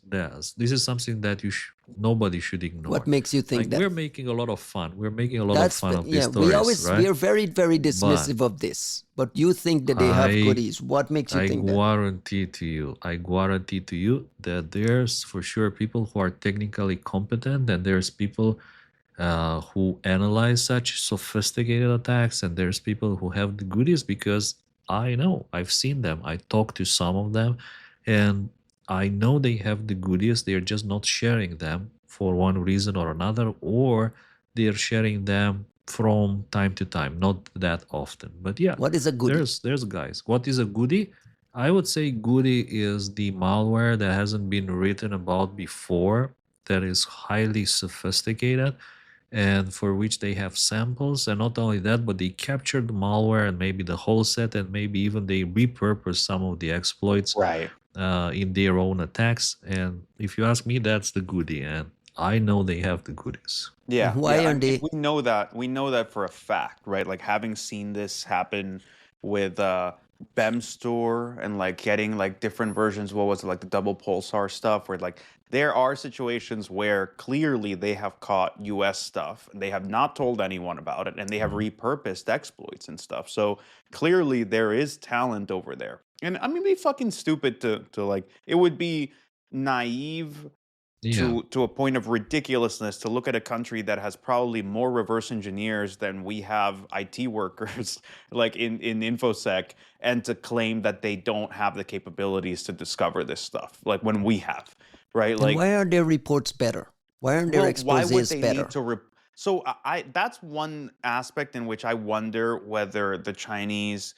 This is something that nobody should What ignore. makes you Like, think that? we're making a lot of fun. We're making a lot of That's fun of these yeah. stories, We right? are very very But dismissive of this, but you think that they have I goodies. What makes you I think that? guarantee to you that there's for sure people who are technically competent, and there's people who analyze such sophisticated attacks, and there's people who have the goodies, because I know, I've seen them. I talked to some of them, and I know they have the goodies. They're just not sharing them for one reason or another, or they're sharing them from time to time, not that often. But yeah, What is a goodie? there's guys. What is a goodie? I would say goodie is the malware that hasn't been written about before, that is highly sophisticated, and for which they have samples. And not only that, but they captured the malware and maybe the whole set, and maybe even they repurpose some of the exploits Right. in their own attacks. And if you ask me, that's the goodie, and I know they have the goodies. And Yeah, yeah. why I aren't mean, they? we know that for a fact, right? Like having seen this happen with BEM store and like getting like different versions. What was it, like the double pulsar stuff? Where like there are situations where clearly they have caught U.S. stuff and they have not told anyone about it, and they have Mhm. repurposed exploits and stuff. So clearly there is talent over there. And I mean, it'd be fucking stupid to like. It would be naive Yeah. to a point of ridiculousness to look at a country that has probably more reverse engineers than we have IT workers like in infosec, and to claim that they don't have the capabilities to discover this stuff like when we have, right? And Like, why aren't their reports better? Why aren't their well, why would exposés they need better? to so I that's one aspect in which I wonder whether the Chinese,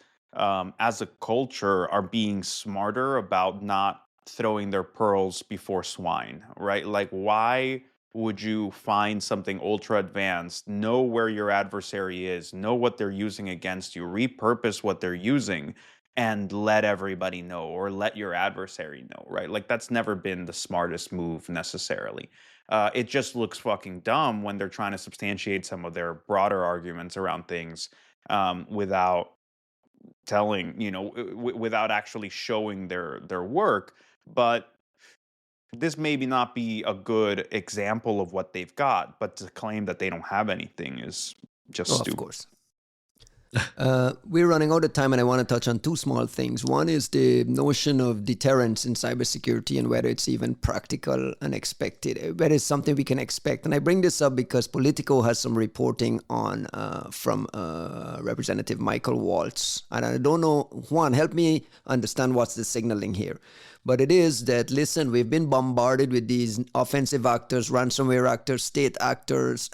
as a culture, are being smarter about not throwing their pearls before swine, right? Like, why would you find something ultra advanced, know where your adversary is, know what they're using against you, repurpose what they're using, and let everybody know, or let your adversary know, right? Like, that's never been the smartest move necessarily. It just looks fucking dumb when they're trying to substantiate some of their broader arguments around things, without telling, without actually showing their work. But this maybe not be a good example of what they've got, but to claim that they don't have anything is just Oh, of stupid. course. We're running out of time, and I want to touch on two small things. One is the notion of deterrence in cybersecurity and whether it's even practical and expected, whether it's something we can expect. And I bring this up because Politico has some reporting on from Representative Michael Waltz. And I don't know, Juan, help me understand what's the signaling here. But it is that, listen, we've been bombarded with these offensive actors, ransomware actors, state actors,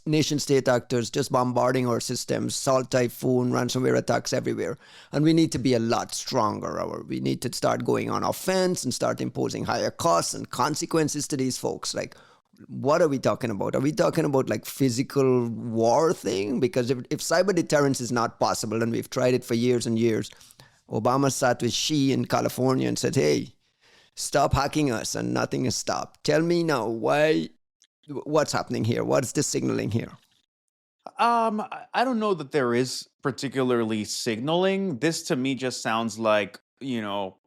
nation state actors, just bombarding our systems, Salt Typhoon, ransomware attacks everywhere. And we need to be a lot stronger. Or we need to start going on offense and start imposing higher costs and consequences to these folks. Like, what are we talking about? Are we talking about like physical war thing? Because if cyber deterrence is not possible, and we've tried it for years and years, Obama sat with Xi in California and said, hey, stop hacking us, and nothing has stopped. Tell me now, what's happening here? What's the signaling here? I don't know that there is particularly signaling. This to me just sounds like,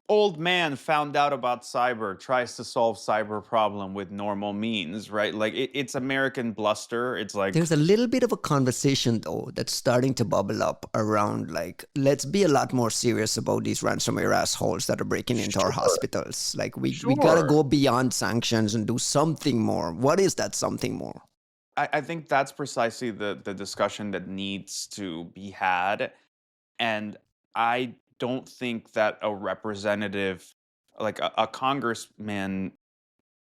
old man found out about cyber, tries to solve cyber problem with normal means, right? Like it's American bluster. It's like, There's a little bit of a conversation, though, that's starting to bubble up around, like, let's be a lot more serious about these ransomware assholes that are breaking into our hospitals. Like, we got to sure. go beyond sanctions and do something more. What is that something more? I think that's precisely the discussion that needs to be had. And I don't think that a representative, like a congressman,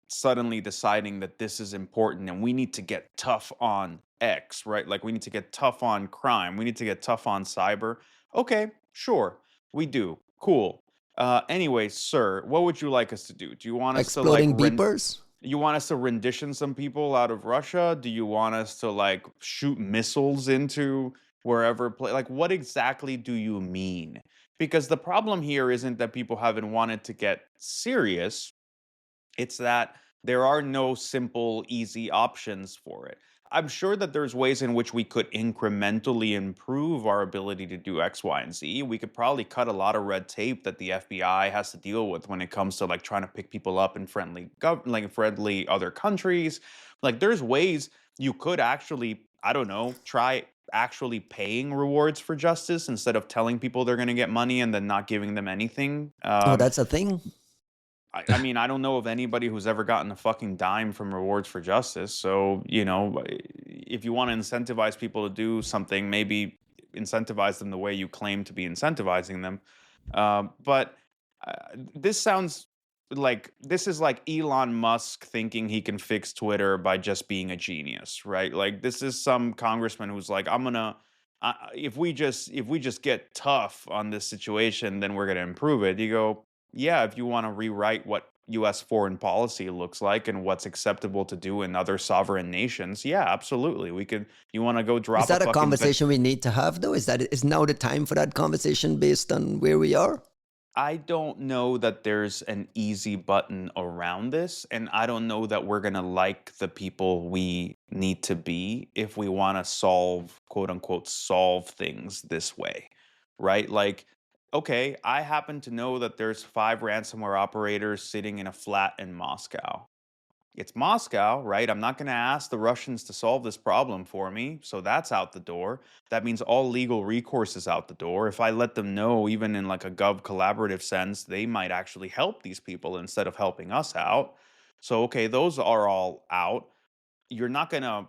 suddenly deciding that this is important and we need to get tough on X, right? Like we need to get tough on crime, we need to get tough on cyber. Okay, sure, we do. Cool. Anyway, sir, what would you like us to do? Do you want us to like Exploding beepers? you want us to rendition some people out of Russia? Do you want us to like shoot missiles into wherever like what exactly do you mean? Because the problem here isn't that people haven't wanted to get serious, it's that there are no simple, easy options for it. I'm sure that there's ways in which we could incrementally improve our ability to do X, Y, and Z. We could probably cut a lot of red tape that the FBI has to deal with when it comes to like trying to pick people up in friendly other countries. Like there's ways you could actually, I don't know, try actually paying rewards for justice instead of telling people they're going to get money and then not giving them anything. Oh, that's a thing? I mean, I don't know of anybody who's ever gotten a fucking dime from rewards for justice. So, if you want to incentivize people to do something, maybe incentivize them the way you claim to be incentivizing them. But this sounds like this is like Elon Musk thinking he can fix Twitter by just being a genius, right? Like this is some congressman who's like, I'm gonna. If we just get tough on this situation, then we're gonna improve it. You go, yeah, if you want to rewrite what US foreign policy looks like and what's acceptable to do in other sovereign nations, yeah, absolutely. We could you want to go Is drop a that a fucking conversation we need to have, though? Is now the time for that conversation based on where we are? I don't know that there's an easy button around this, and I don't know that we're going to like the people we need to be if we want to solve, quote unquote, solve things this way, right? Like, okay, I happen to know that there's 5 ransomware operators sitting in a flat in Moscow. It's Moscow, right? I'm not going to ask the Russians to solve this problem for me. So that's out the door. That means all legal recourse is out the door. If I let them know, even in like a gov collaborative sense, they might actually help these people instead of helping us out. So, okay, those are all out. You're not going to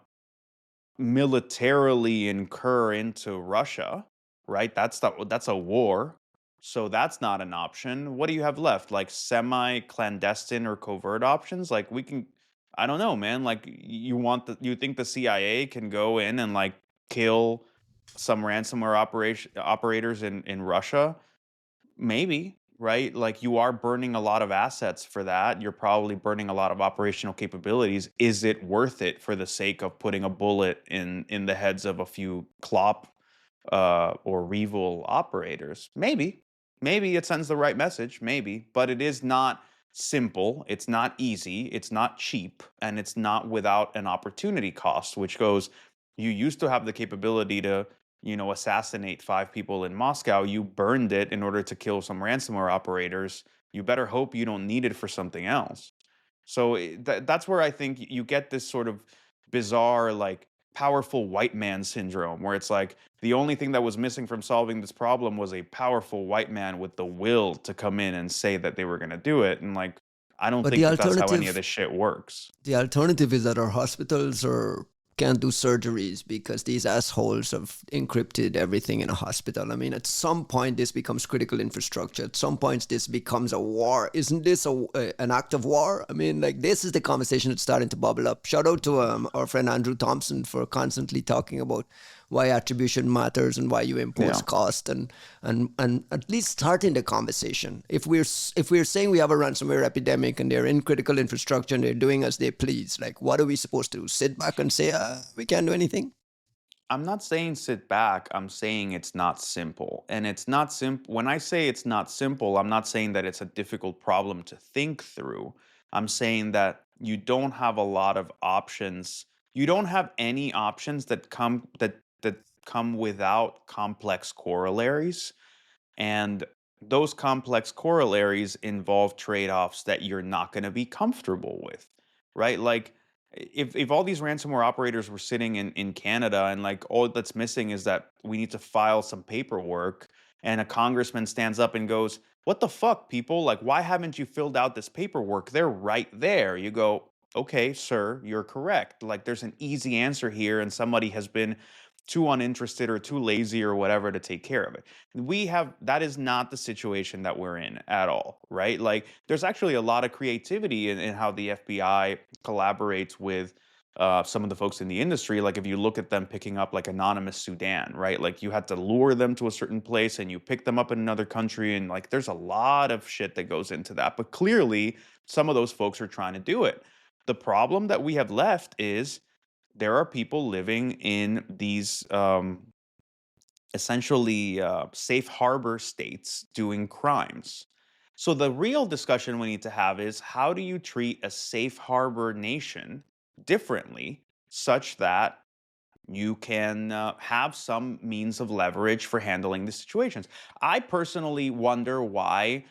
militarily incur into Russia, right? That's a war. So that's not an option. What do you have left? Like semi-clandestine or covert options? Like we can I don't know, man. Like you think the CIA can go in and like kill some ransomware operators in Russia? Maybe, right? Like you are burning a lot of assets for that. You're probably burning a lot of operational capabilities. Is it worth it for the sake of putting a bullet in the heads of a few Clop or Revil operators? Maybe. Maybe it sends the right message, maybe, but it is not simple, it's not easy, it's not cheap, and it's not without an opportunity cost, which goes, you used to have the capability to assassinate 5 people in Moscow. You burned it in order to kill some ransomware operators. You better hope you don't need it for something else. So that's where I think you get this sort of bizarre, like, powerful white man syndrome, where it's like the only thing that was missing from solving this problem was a powerful white man with the will to come in and say that they were going to do it. And like, I don't But the think that that's how any of alternative this shit works. The alternative is that our hospitals can't do surgeries because these assholes have encrypted everything in a hospital. I mean, at some point, this becomes critical infrastructure. At some point, this becomes a war. Isn't this an act of war? I mean, like, this is the conversation that's starting to bubble up. Shout out to our friend Andrew Thompson for constantly talking about why attribution matters and why you impose Yeah. cost and at least starting the conversation. If we're saying we have a ransomware epidemic and they're in critical infrastructure and they're doing as they please, like, what are we supposed to do? Sit back and say we can't do anything? I'm not saying sit back. I'm saying it's not simple. And it's not simple. When I say it's not simple, I'm not saying that it's a difficult problem to think through. I'm saying that you don't have a lot of options. You don't have any options that come without complex corollaries. And those complex corollaries involve trade-offs that you're not going to be comfortable with, right? Like, if all these ransomware operators were sitting in Canada and like all that's missing is that we need to file some paperwork, and a congressman stands up and goes, "What the fuck, people? Like, why haven't you filled out this paperwork? They're right there." You go, "Okay, sir, you're correct. Like, there's an easy answer here, and somebody has been too uninterested or too lazy or whatever to take care of it." That is not the situation that we're in at all, right? Like, there's actually a lot of creativity in how the FBI collaborates with some of the folks in the industry. Like, if you look at them picking up like anonymous Sudan, right? Like, you had to lure them to a certain place and you pick them up in another country, and like there's a lot of shit that goes into that. But clearly some of those folks are trying to do it. The problem that we have left is there are people living in these essentially safe harbor states doing crimes. So the real discussion we need to have is, how do you treat a safe harbor nation differently such that you can have some means of leverage for handling the situations? I personally wonder why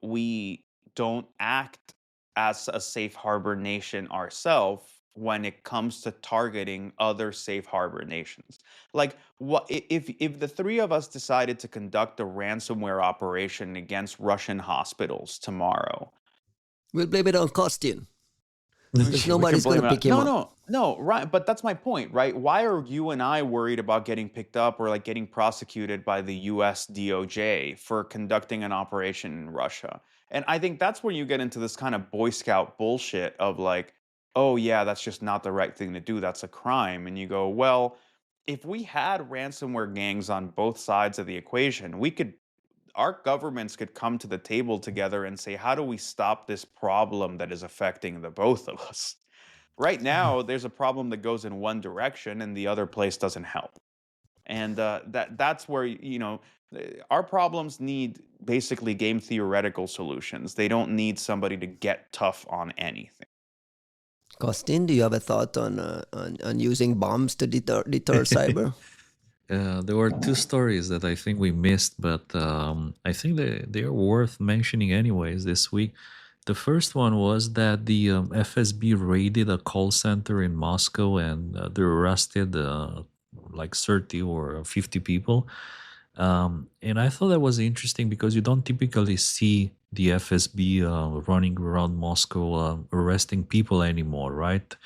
we don't act as a safe harbor nation ourselves when it comes to targeting other safe harbor nations. Like, what if the three of us decided to conduct a ransomware operation against Russian hospitals tomorrow? We'll blame it on Costin because We can nobody's going blame to it. pick him No, up. no, no. Right, but that's my point, right? Why are you and I worried about getting picked up or like getting prosecuted by the U.S. DOJ for conducting an operation in Russia? And I think that's where you get into this kind of Boy Scout bullshit of like, oh yeah, that's just not the right thing to do. That's a crime. And you go, well, if we had ransomware gangs on both sides of the equation, our governments could come to the table together and say, how do we stop this problem that is affecting the both of us? Right now, there's a problem that goes in one direction and the other place doesn't help. And that's where, our problems need basically game theoretical solutions. They don't need somebody to get tough on anything. Costin, do you have a thought on using bombs to deter cyber? There were two stories that I think we missed, but I think they are worth mentioning anyways this week. The first one was that the FSB raided a call center in Moscow and they arrested like 30 or 50 people. And I thought that was interesting because you don't typically see the FSB running around Moscow arresting people anymore, right?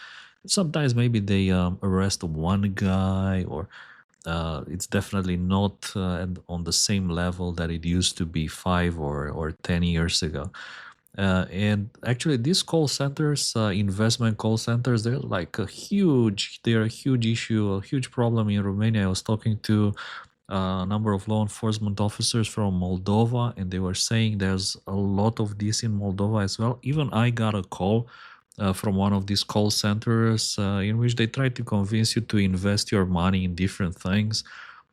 Sometimes maybe they arrest one guy, or it's definitely not on the same level that it used to be 5 or 10 years ago. And actually, these call centers, investment call centers, they're a huge issue, a huge problem in Romania. I was talking to a number of law enforcement officers from Moldova, and they were saying there's a lot of this in Moldova as well. Even I got a call from one of these call centers in which they try to convince you to invest your money in different things,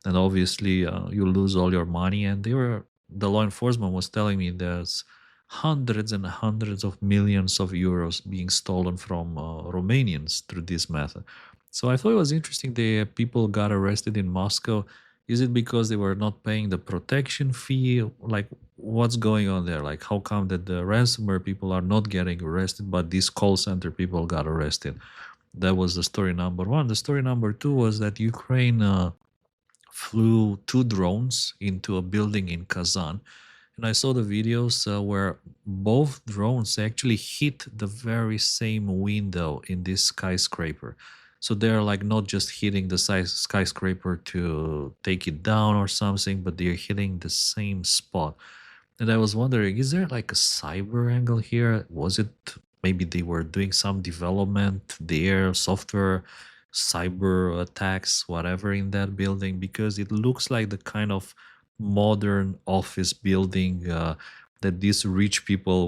and obviously you lose all your money. And the law enforcement was telling me there's hundreds and hundreds of millions of euros being stolen from Romanians through this method. So I thought it was interesting. The people got arrested in Moscow. Is it because they were not paying the protection fee? Like, what's going on there? Like, how come that the ransomware people are not getting arrested, but these call center people got arrested? That was the story number one. The story number two was that Ukraine flew two drones into a building in Kazan. And I saw the videos where both drones actually hit the very same window in this skyscraper. So they're like not just hitting the skyscraper to take it down or something, but they're hitting the same spot. And I was wondering, is there like a cyber angle here? Was it maybe they were doing some development there, software, cyber attacks, whatever in that building? Because it looks like the kind of modern office building that these rich people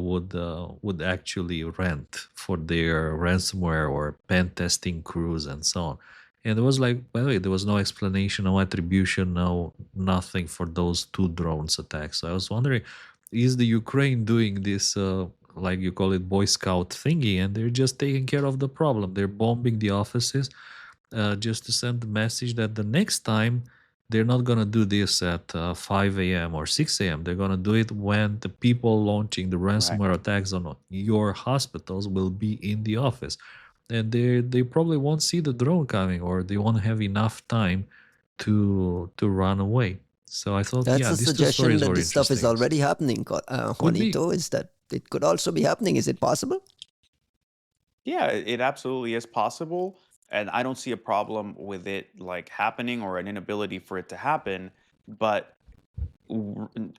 would actually rent for their ransomware or pen testing crews and so on. And it was like, by the way, there was no explanation, no attribution, no nothing for those two drones attacks. So I was wondering, is the Ukraine doing this, like you call it, Boy Scout thingy, and they're just taking care of the problem? They're bombing the offices just to send the message that the next time they're not going to do this at 5 a.m. or 6 a.m. They're going to do it when the people launching the Right. ransomware attacks on your hospitals will be in the office. And they probably won't see the drone coming, or they won't have enough time to run away. So I thought, That's yeah, a these two suggestion stories that were this stuff is interesting. already happening, Could be. Juanito. Is that it could also be happening? Is it possible? Yeah, it absolutely is possible, and I don't see a problem with it like happening or an inability for it to happen. But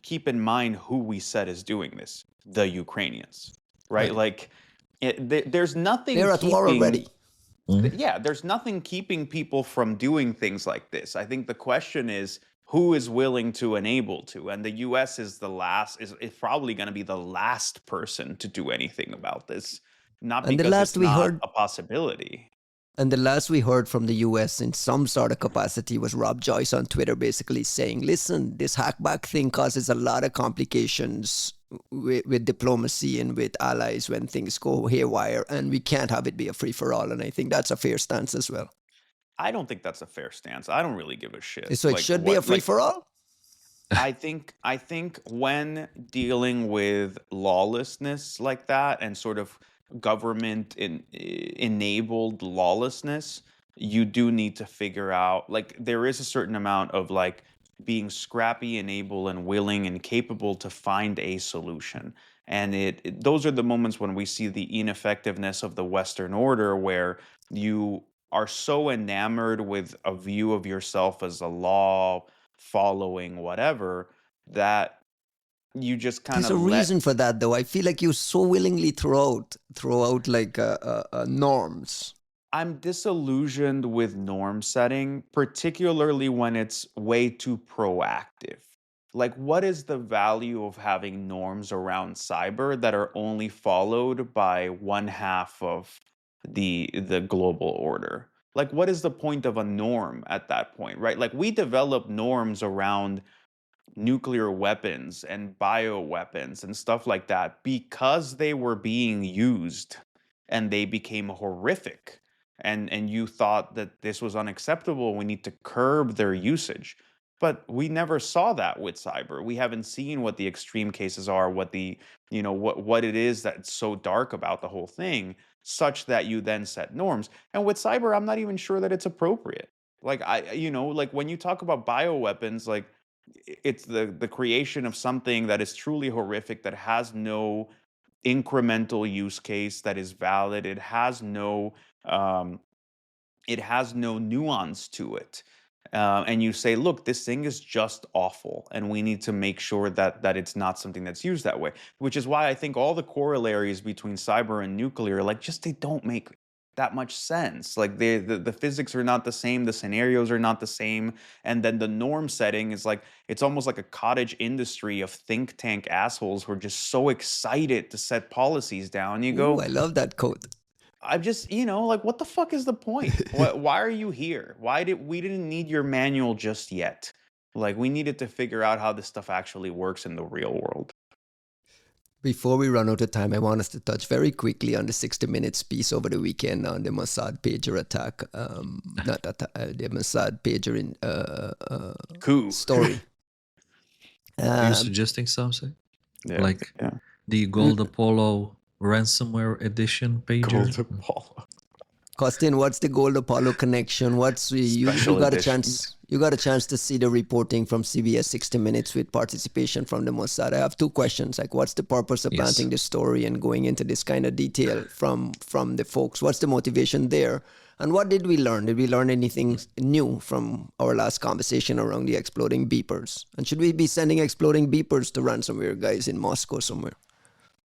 keep in mind who we said is doing this: the Ukrainians, right? Right. Like, there's nothing They're at war keeping. already. Mhm. Yeah, there's nothing keeping people from doing things like this. I think the question is who is willing to enable to, and the U.S. is the last is probably going to be the last person to do anything about this, not And the because last it's we not heard a possibility. And the last we heard from the US in some sort of capacity was Rob Joyce on Twitter basically saying, listen, this hackback thing causes a lot of complications with diplomacy and with allies when things go haywire, and we can't have it be a free for all. And I think that's a fair stance as well. I don't think that's a fair stance. I don't really give a shit. So it Like should be a what free like for all? I think when dealing with lawlessness like that and sort of enabled lawlessness, you do need to figure out, like, there is a certain amount of like being scrappy and able and willing and capable to find a solution. And those are the moments when we see the ineffectiveness of the Western order, where you are so enamored with a view of yourself as a law following whatever, that you just kind There's of a let. reason for that, though. I feel like you so willingly throw out like norms. I'm disillusioned with norm setting, particularly when it's way too proactive. Like, what is the value of having norms around cyber that are only followed by one half of the global order? Like, what is the point of a norm at that point, right? Like, we develop norms around nuclear weapons and bioweapons and stuff like that because they were being used and they became horrific, and you thought that this was unacceptable, we need to curb their usage. But we never saw that with cyber. We haven't seen what the extreme cases are, what the what it is that's so dark about the whole thing, such that you then set norms. And with cyber, I'm not even sure that it's appropriate. Like, like when you talk about bioweapons, like, it's the creation of something that is truly horrific, that has no incremental use case that is valid. Um, it has no nuance to it. And you say, look, this thing is just awful, and we need to make sure that it's not something that's used that way. Which is why I think all the corollaries between cyber and nuclear, like, just they don't make that much sense. Like, the physics are not the same, the scenarios are not the same, and then the norm setting is like, it's almost like a cottage industry of think tank assholes who are just so excited to set policies down. You Ooh, go, I love that quote. I'm just, like, what the fuck is the point? Why are you here? We didn't need your manual just yet. Like, we needed to figure out how this stuff actually works in the real world. Before we run out of time, I want us to touch very quickly on the 60 Minutes piece over the weekend on the Mossad pager attack. Not the Mossad pager Cool. story. Are you Um, suggesting something? Yeah. Like Yeah. the Gold Apollo ransomware edition pager? Gold Apollo. Costin, what's the Gold Apollo connection? What's you Special got a editions. chance? You got a chance to see the reporting from CBS 60 Minutes with participation from the Mossad. I have two questions. Like, what's the purpose of Yes. planting the story and going into this kind of detail from the folks? What's the motivation there? And what did we learn? Did we learn anything new from our last conversation around the exploding beepers? And should we be sending exploding beepers to ransomware guys in Moscow somewhere?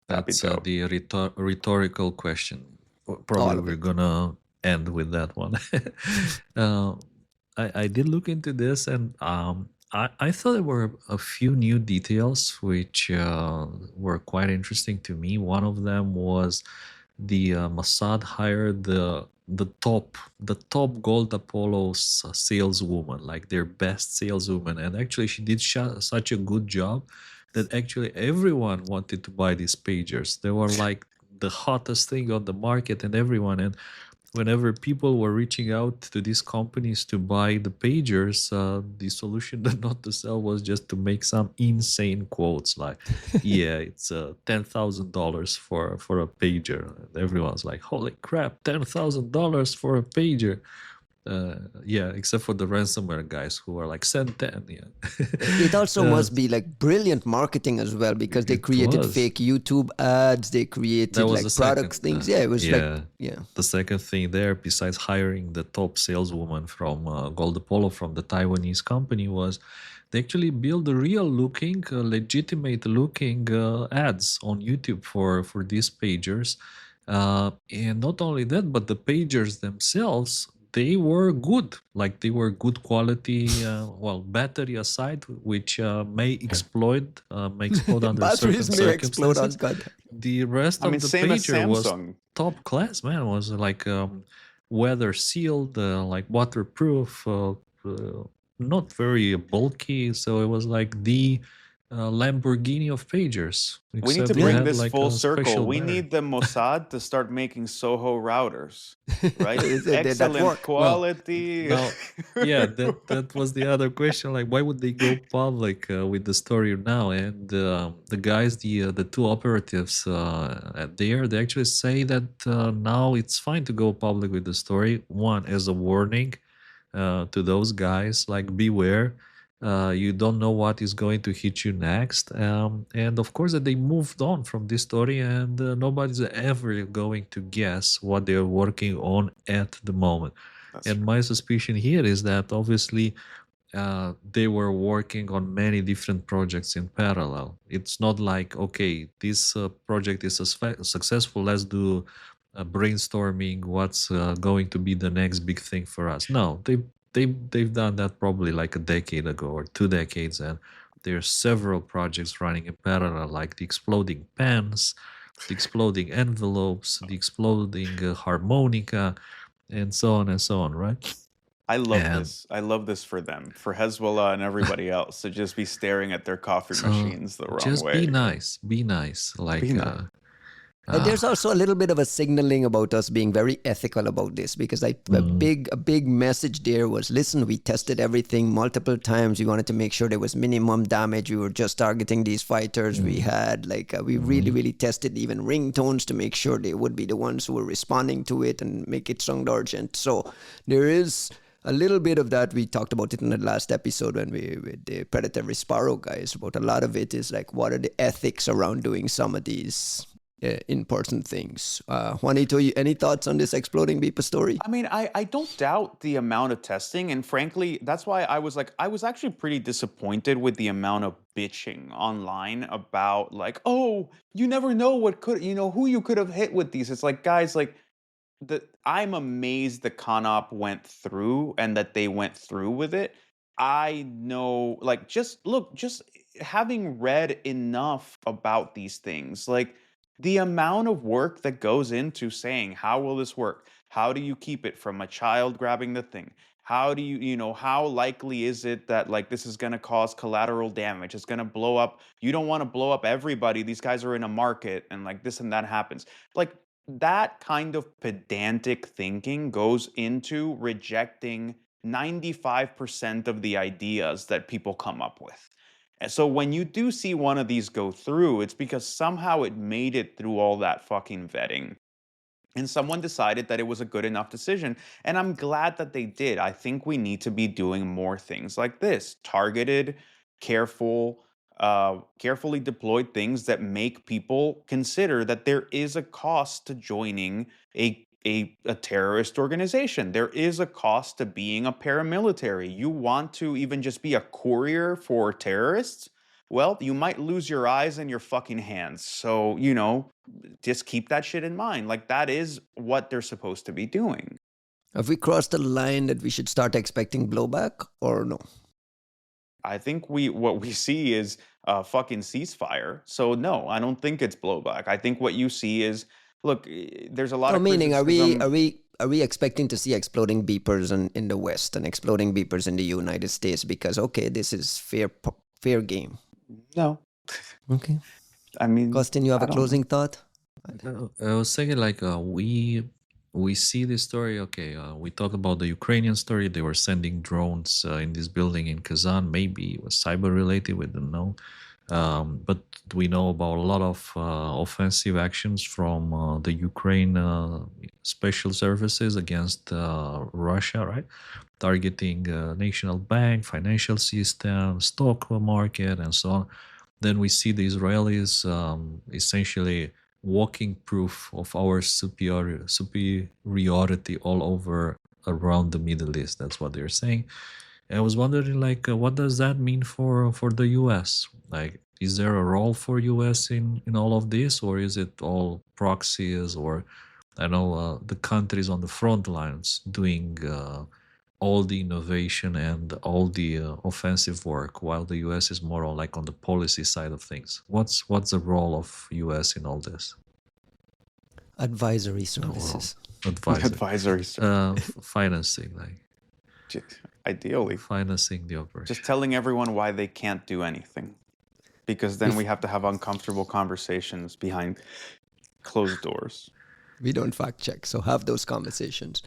That'd be That's dope. the rhetorical question. Probably All of we're it. gonna end with that one. uh, I did look into this, and I thought there were a few new details which were quite interesting to me. One of them was the Mossad hired the top Gold Apollo's saleswoman, like their best saleswoman, and actually she did such a good job that actually everyone wanted to buy these pagers. They were like the hottest thing on the market, and everyone. And whenever people were reaching out to these companies to buy the pagers, the solution not to sell was just to make some insane quotes like, "Yeah, it's $10,000 for a pager." And everyone's like, "Holy crap, $10,000 for a pager!" Yeah, except for the ransomware guys who are like, "Send 10." Yeah, It also uh, must be like brilliant marketing as well because they it created was. fake YouTube ads, they That created was the like products second. things. Yeah, it was like Yeah, yeah. the second thing there, besides hiring the top saleswoman from Gold Apollo from the Taiwanese company, was they actually build a real looking, legitimate looking ads on YouTube for these pagers. And not only that, but the pagers themselves, they were good. Like they were good quality. Well, battery aside, which may explode under certain Batteries may explode on circumstances. contact. The rest I mean, of the same as pager was Samsung. top class, man. Was like weather sealed, like waterproof, not very bulky. So it was like the Lamborghini of pagers, We need to except it Yeah. bring had this like full a special circle. We battery. need the Mossad to start making Soho routers, right? That Excellent work. Well, quality. now, yeah, that was the other question. Like, why would they go public with the story now? And the guys, the two operatives there, they actually say that now it's fine to go public with the story. One, as a warning to those guys, like beware. You don't know what is going to hit you next, and of course that they moved on from this story, and nobody's ever going to guess what they're working on at the moment. That's And true. my suspicion here is that obviously they were working on many different projects in parallel. It's not like, okay, this project is successful, let's do brainstorming what's going to be the next big thing for us. No, they've done that probably like a decade ago or 2 decades, and there are several projects running in parallel, like the exploding pens, the exploding envelopes, the exploding harmonica, and so on and so on, right? I love And this. I love this for them, for Hezbollah and everybody else to just be staring at their coffee so machines the wrong just be way. nice, be nice. Be Like, nice. There's ah, also a little bit of a signaling about us being very ethical about this because a mm, big message there was, listen, we tested everything multiple times. We wanted to make sure there was minimum damage. We were just targeting these fighters. We had like we really tested even ringtones to make sure they would be the ones who were responding to it and make it sound urgent. So there is a little bit of that. We talked about it in the last episode when we with the predatory Sparrow guys. About a lot of it is like, what are the ethics around doing some of these in-person things? Juanito, any thoughts on this exploding beeper story? I mean, I don't doubt the amount of testing, and frankly, that's why I was actually pretty disappointed with the amount of bitching online about like, oh, you never know what could, who you could have hit with these. It's like, guys, like I'm amazed the ConOp went through and that they went through with it. I know, like, just having read enough about these things, like the amount of work that goes into saying, how will this work? How do you keep it from a child grabbing the thing? How do how likely is it that like this is going to cause collateral damage? It's going to blow up. You don't want to blow up everybody. These guys are in a market and like this and that happens. Like that kind of pedantic thinking goes into rejecting 95% of the ideas that people come up with. And so when you do see one of these go through, it's because somehow it made it through all that fucking vetting and someone decided that it was a good enough decision. And I'm glad that they did. I think we need to be doing more things like this, targeted, careful, carefully deployed things that make people consider that there is a cost to joining a terrorist organization. There is a cost to being a paramilitary. You want to even just be a courier for terrorists? Well, you might lose your eyes and your fucking hands. So, just keep that shit in mind. Like, that is what they're supposed to be doing. Have we crossed the line that we should start expecting blowback or no? I think what we see is a fucking ceasefire. So no, I don't think it's blowback. I think what you see is, look, there's a lot No, of meaning criticism. are we expecting to see exploding beepers in the West and exploding beepers in the United States because okay, this is fair game. No. Okay. I mean, Costin, you have I a don't closing thought? I was thinking like we see this story. Okay, we talked about the Ukrainian story. They were sending drones in this building in Kazan. Maybe it was cyber related. We don't know. But we know about a lot of offensive actions from the Ukraine special services against Russia, right? Targeting national bank, financial system, stock market, and so on. Then we see the Israelis essentially walking proof of our superiority all over around the Middle East. That's what they're saying. And I was wondering, like, what does that mean for the U.S.? Like, is there a role for U.S. in all of this, or is it all proxies, or I know the countries on the front lines doing all the innovation and all the offensive work, while the U.S. is more on like on the policy side of things? What's the role of U.S. in all this? Advisory services. advisory. Financing, like Ideally, financing the operation. just telling everyone why they can't do anything, because then we have to have uncomfortable conversations behind closed doors. We don't fact check, so have those conversations.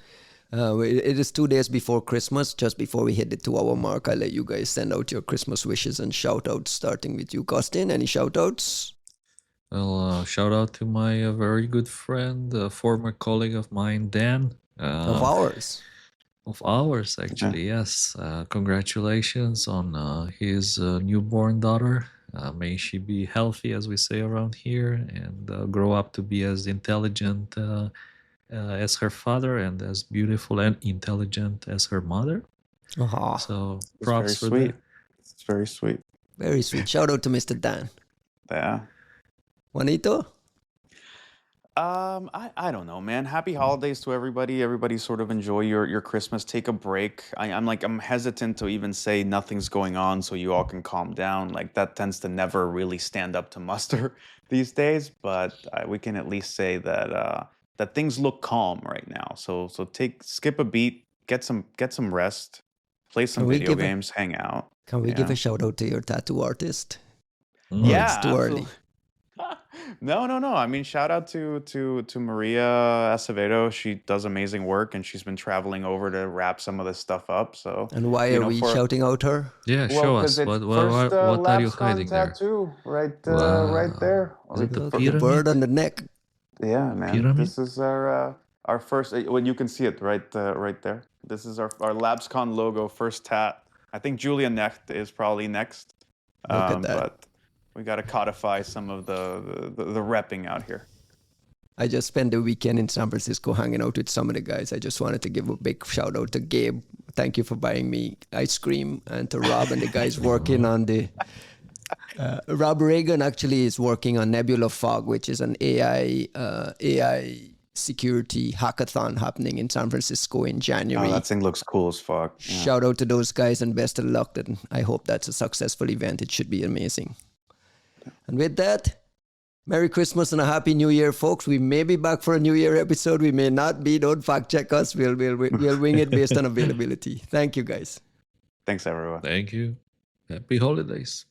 It is 2 days before Christmas. Just before we hit the 2-hour mark, I'll let you guys send out your Christmas wishes and shout outs, starting with you, Costin. Any shout outs? Well, shout out to my very good friend, former colleague of mine, Dan. Of ours. Of ours, actually, yes. Congratulations on his newborn daughter. May she be healthy, as we say around here, and grow up to be as intelligent as her father and as beautiful and intelligent as her mother. Oh, So It's props for very that. sweet. It's very sweet. very sweet. Shout out to Mr. Dan. Yeah. Juanito? I don't know, man. Happy holidays to everybody. Everybody sort of enjoy your Christmas. Take a break. I'm hesitant to even say nothing's going on so you all can calm down. Like that tends to never really stand up to muster these days. But we can at least say that that things look calm right now. So skip a beat, get some rest, play some Can we video give a- games, hang out. Can we give Yeah. a shout out to your tattoo artist? Mm. Or Yeah, it's too early. absolutely. No. I mean, shout out to Maria Acevedo. She does amazing work, and she's been traveling over to wrap some of this stuff up. So, And why you are know, we for shouting out her? Yeah, well, show because us. it's What first what are you Lapscon hiding there? tattoo, right Wow. there. Is it the Look, pyramid? the bird on the neck. Yeah, man. Pyramid? This is our first. When you can see it right there. This is our LabsCon logo, first tat. I think Julia Necht is probably next. Look at that. But we got to codify some of the repping out here. I just spent the weekend in San Francisco hanging out with some of the guys. I just wanted to give a big shout out to Gabe. Thank you for buying me ice cream, and to Rob and the guys working on the. Rob Reagan actually is working on Nebula Fog, which is an AI security hackathon happening in San Francisco in January. Oh, that thing looks cool as fuck. Yeah. Shout out to those guys and best of luck. And I hope that's a successful event. It should be amazing. And with that, Merry Christmas and a Happy New Year, folks. We may be back for a New Year episode. We may not be. Don't fact check us. We'll wing it based on availability. Thank you, guys. Thanks, everyone. Thank you. Happy holidays.